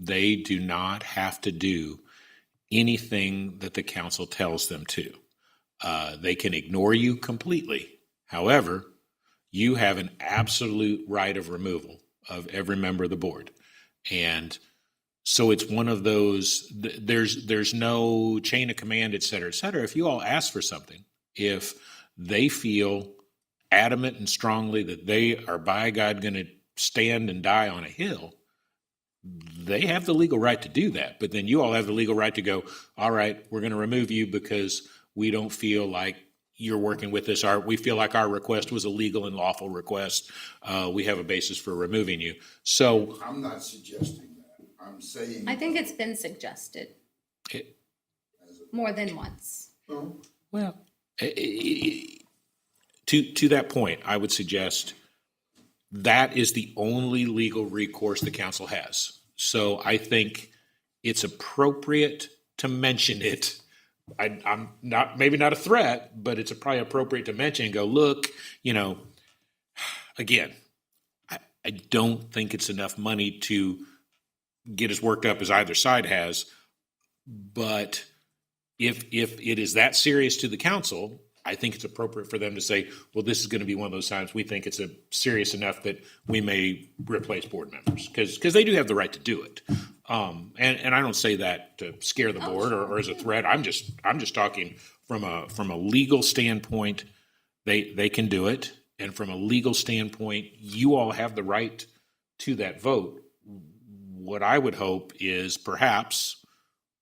They do not have to do anything that the council tells them to. They can ignore you completely. However, you have an absolute right of removal of every member of the board. And so it's one of those, there's no chain of command, et cetera, et cetera. If you all ask for something, if they feel adamant and strongly that they are by God going to stand and die on a hill, they have the legal right to do that. But then you all have the legal right to go, all right, we're going to remove you because we don't feel like you're working with us. We feel like our request was a legal and lawful request. We have a basis for removing you. So I'm not suggesting that. I'm saying. I think it's been suggested more than once. Well, to that point, I would suggest that is the only legal recourse the council has. So I think it's appropriate to mention it. I'm not, maybe not a threat, but it's probably appropriate to mention and go, look, again, I don't think it's enough money to get as worked up as either side has. But if it is that serious to the council, I think it's appropriate for them to say, well, this is going to be one of those times we think it's serious enough that we may replace board members, because they do have the right to do it. And I don't say that to scare the board or as a threat. I'm just talking from a legal standpoint. They can do it, and from a legal standpoint, you all have the right to that vote. What I would hope is perhaps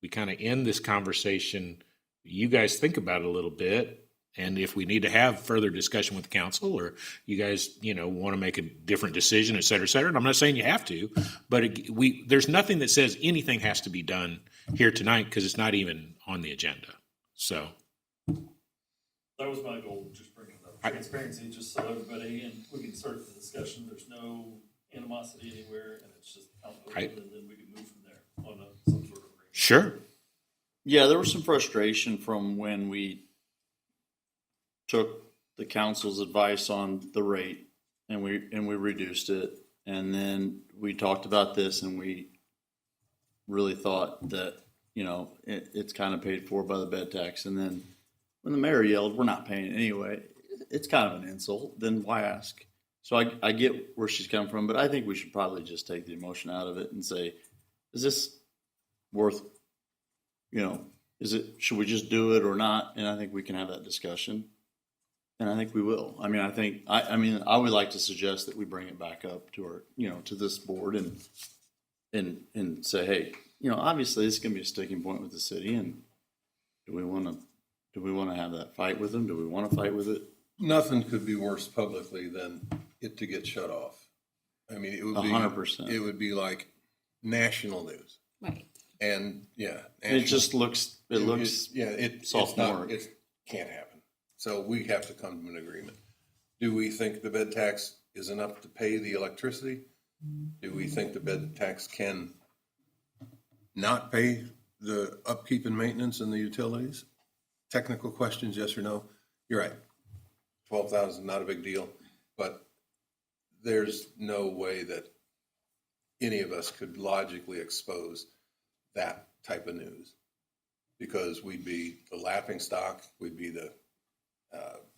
we kind of end this conversation. You guys think about it a little bit. And if we need to have further discussion with the council, or you guys, want to make a different decision, et cetera, and I'm not saying you have to, but there's nothing that says anything has to be done here tonight because it's not even on the agenda. So That was my goal, just bringing up transparency, just so everybody, and we can start the discussion. There's no animosity anywhere, and it's just out open, and then we can move from there on some sort of agreement. Sure. Yeah, there was some frustration from when we took the council's advice on the rate and we reduced it. And then we talked about this and we really thought that, it's kind of paid for by the bed tax. And then when the mayor yelled, we're not paying it anyway, it's kind of an insult. Then why ask? So I get where she's coming from, but I think we should probably just take the emotion out of it and say, is this worth, should we just do it or not? And I think we can have that discussion. And I think we will. I would like to suggest that we bring it back up to our, to this board and say, hey, obviously this is going to be a sticking point with the city. And do we want to have that fight with them? Do we want to fight with it? Nothing could be worse publicly than it to get shut off. I mean, it would be 100%. It would be like national news. Right. And yeah, It just looks, it's sophomore. not, it can't happen. So we have to come to an agreement. Do we think the bed tax is enough to pay the electricity? Do we think the bed tax can not pay the upkeep and maintenance and the utilities? Technical questions, yes or no? You're right. 12,000, not a big deal, but there's no way that any of us could logically expose that type of news, because we'd be the laughing stock, we'd be the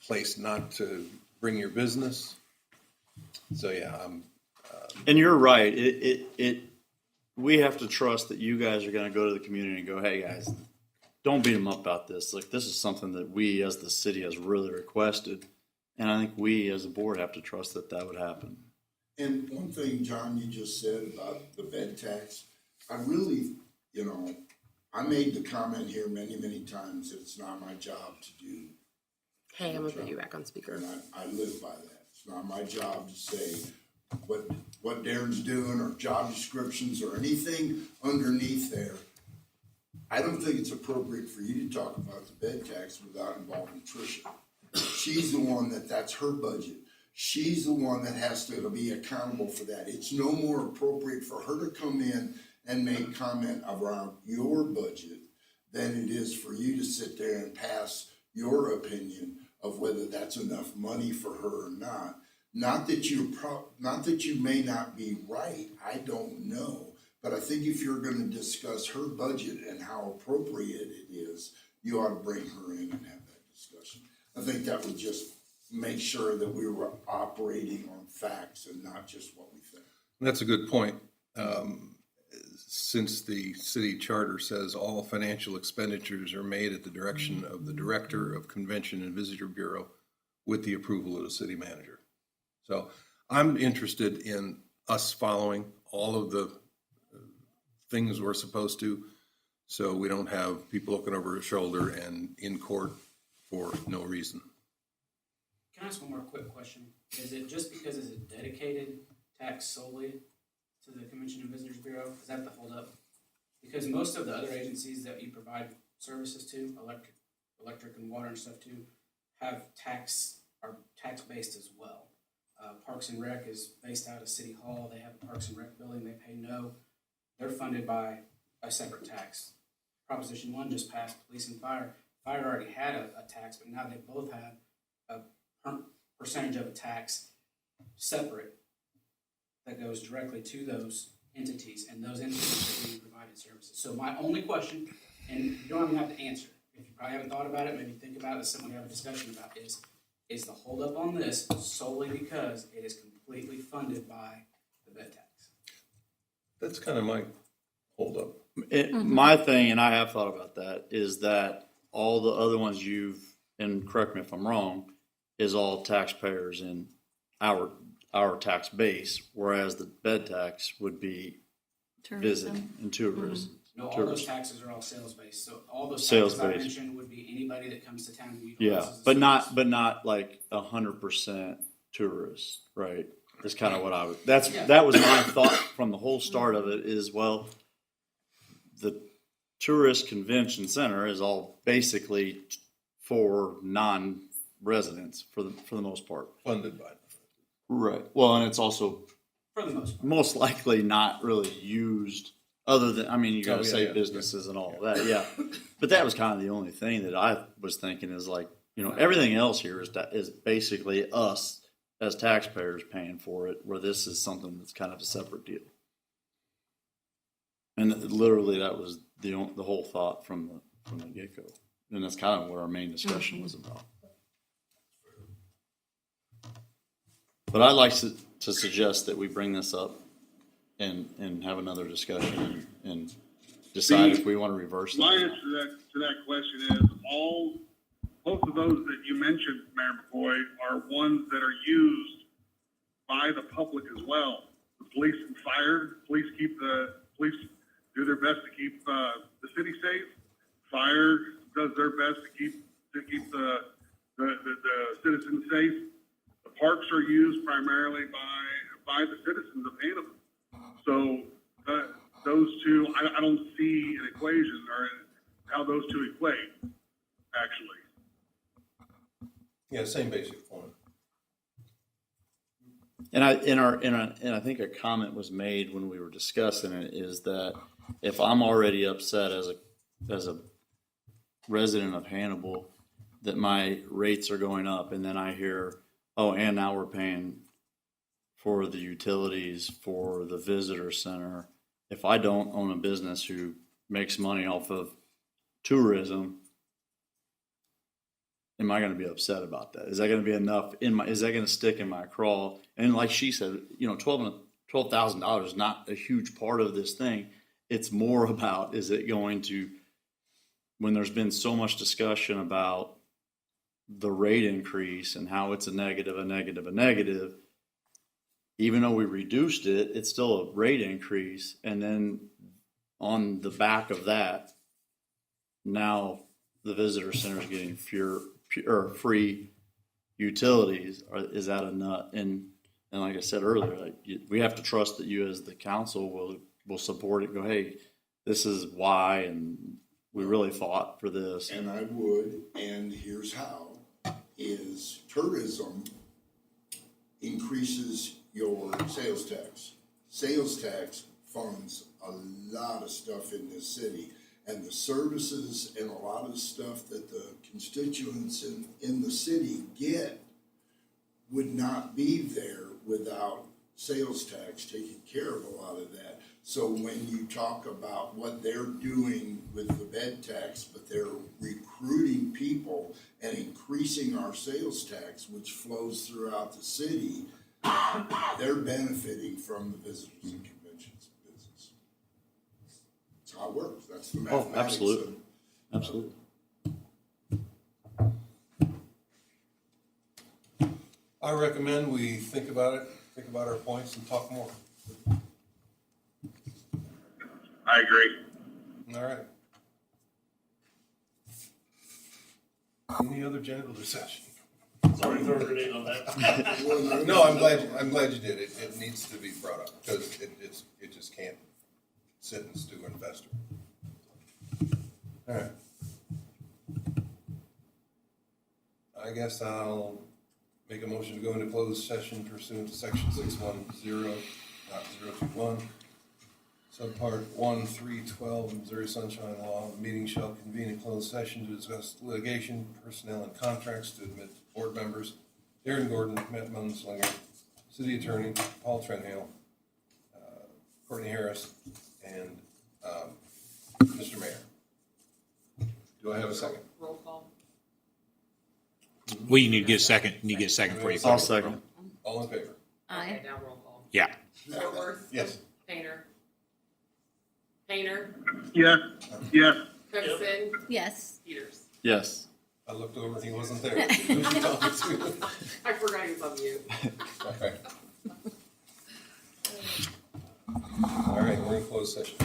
place not to bring your business. So yeah, and you're right. We have to trust that you guys are going to go to the community and go, hey guys, don't beat them up about this. Like, this is something that we as the city has really requested. And I think we as a board have to trust that would happen. And one thing, John, you just said about the bed tax, I really, I made the comment here many, many times that it's not my job to do. Hey, I'm gonna put you back on speaker. And I live by that. It's not my job to say what Darren's doing or job descriptions or anything underneath there. I don't think it's appropriate for you to talk about the bed tax without involving Tricia. She's the one that's her budget. She's the one that has to be accountable for that. It's no more appropriate for her to come in and make comment around your budget than it is for you to sit there and pass your opinion of whether that's enough money for her or not. not that you may not be right, I don't know. But I think if you're gonna discuss her budget and how appropriate it is, you ought to bring her in and have that discussion. I think that would just make sure that we were operating on facts and not just what we think. That's a good point. Since the city charter says all financial expenditures are made at the direction of the Director of Convention and Visitor Bureau with the approval of the city manager. So I'm interested in us following all of the things we're supposed to, so we don't have people looking over our shoulder and in court for no reason. Can I ask one more quick question? Is it just because it's a dedicated tax solely to the Convention and Visitors Bureau? Is that the holdup? Because most of the other agencies that you provide services to, electric and water and stuff to, are tax-based as well. Parks and Rec is based out of City Hall. They have a Parks and Rec building. They pay they're funded by a separate tax. Proposition 1 just passed, police and fire. Fire already had a tax, but now they both have a percentage of a tax separate that goes directly to those entities, and those entities are being provided services. So my only question, and you don't even have to answer, if you probably haven't thought about it, maybe think about it, someone have a discussion about is the holdup on this solely because it is completely funded by the bed tax? That's kind of my holdup. My thing, and I have thought about that, is that all the other ones and correct me if I'm wrong, is all taxpayers in our tax base, whereas the bed tax would be visit and tourism. No, all those taxes are all sales-based, so all those Sales taxes I based. mentioned would be anybody that comes to town and Yeah, utilizes the but service. not like 100% tourists, right? That's kind of what that was my thought from the whole start of it is, well, the tourist convention center is all basically for non-residents for the most part. Funded by. Right. Well, and it's also For the most part. most likely not really used other than, I mean, you got to Oh, yeah, say yeah, businesses and all of that. Yeah. But that was kind of the only thing that I was thinking is like, everything else here is basically us as taxpayers paying for it, where this is something that's kind of a separate deal. And literally that was the whole thought from the get-go. And that's kind of what our main discussion was about. But I'd like to suggest that we bring this up and have another discussion and decide if we want to reverse My that. answer to that question is both of those that you mentioned, Mayor McCoy, are ones that are used by the public as well. The police and fire, police do their best to keep the city safe. Fire does their best to keep the citizens safe. The parks are used primarily by the citizens of Hannibal. So those two, I don't see an equation or how those two equate, actually. Yeah, same basic point. And I think a comment was made when we were discussing it is that if I'm already upset as a resident of Hannibal that my rates are going up, and then I hear, oh, and now we're paying for the utilities for the visitor center. If I don't own a business who makes money off of tourism, am I going to be upset about that? Is that going to be enough is that going to stick in my craw? And like she said, $12,000 is not a huge part of this thing. It's more about, is it going to, when there's been so much discussion about the rate increase and how it's a negative, even though we reduced it, it's still a rate increase. And then on the back of that, now the visitor center is getting free utilities. Is that a nut? And like I said earlier, we have to trust that you as the council will support it. Go, hey, this is why, and we really fought for this. And I would, and here's how, is tourism increases your sales tax. Sales tax funds a lot of stuff in this city, and the services and a lot of the stuff that the constituents in the city get, would not be there without sales tax taking care of a lot of that. So when you talk about what they're doing with the bed tax, but they're recruiting people and increasing our sales tax, which flows throughout the city, they're benefiting from the visitors and conventions business. That's how it works. That's the Oh, mathematics. absolutely. Absolutely. I recommend we think about it, think about our points and talk more. I agree. All right. Any other genital discussion? Sorry to throw a grenade on that. No, I'm glad you did. It needs to be brought up because it just can't sit and stew and fester. All right. I guess I'll make a motion to go into closed session pursuant to section 610.021, subpart 1.3.12 Missouri Sunshine Law. The meeting shall convene in closed session to discuss litigation, personnel, and contracts to admit board members Darren Gordon, Matt Munslinger, City Attorney Paul Trenhale, Courtney Harris, and Mr. Mayor. Do I have a second? Roll call. Well, you need to get a second. You need to get a second before you. I'll second. All in favor? Okay, now roll call. Yeah. Whitworth. Yes. Painter. Painter. Yes, yes. Cookson. Yes. Peters. Yes. I looked over and he wasn't there. Who was he talking to? I forgot he was on mute. Okay. All right, we're in closed session.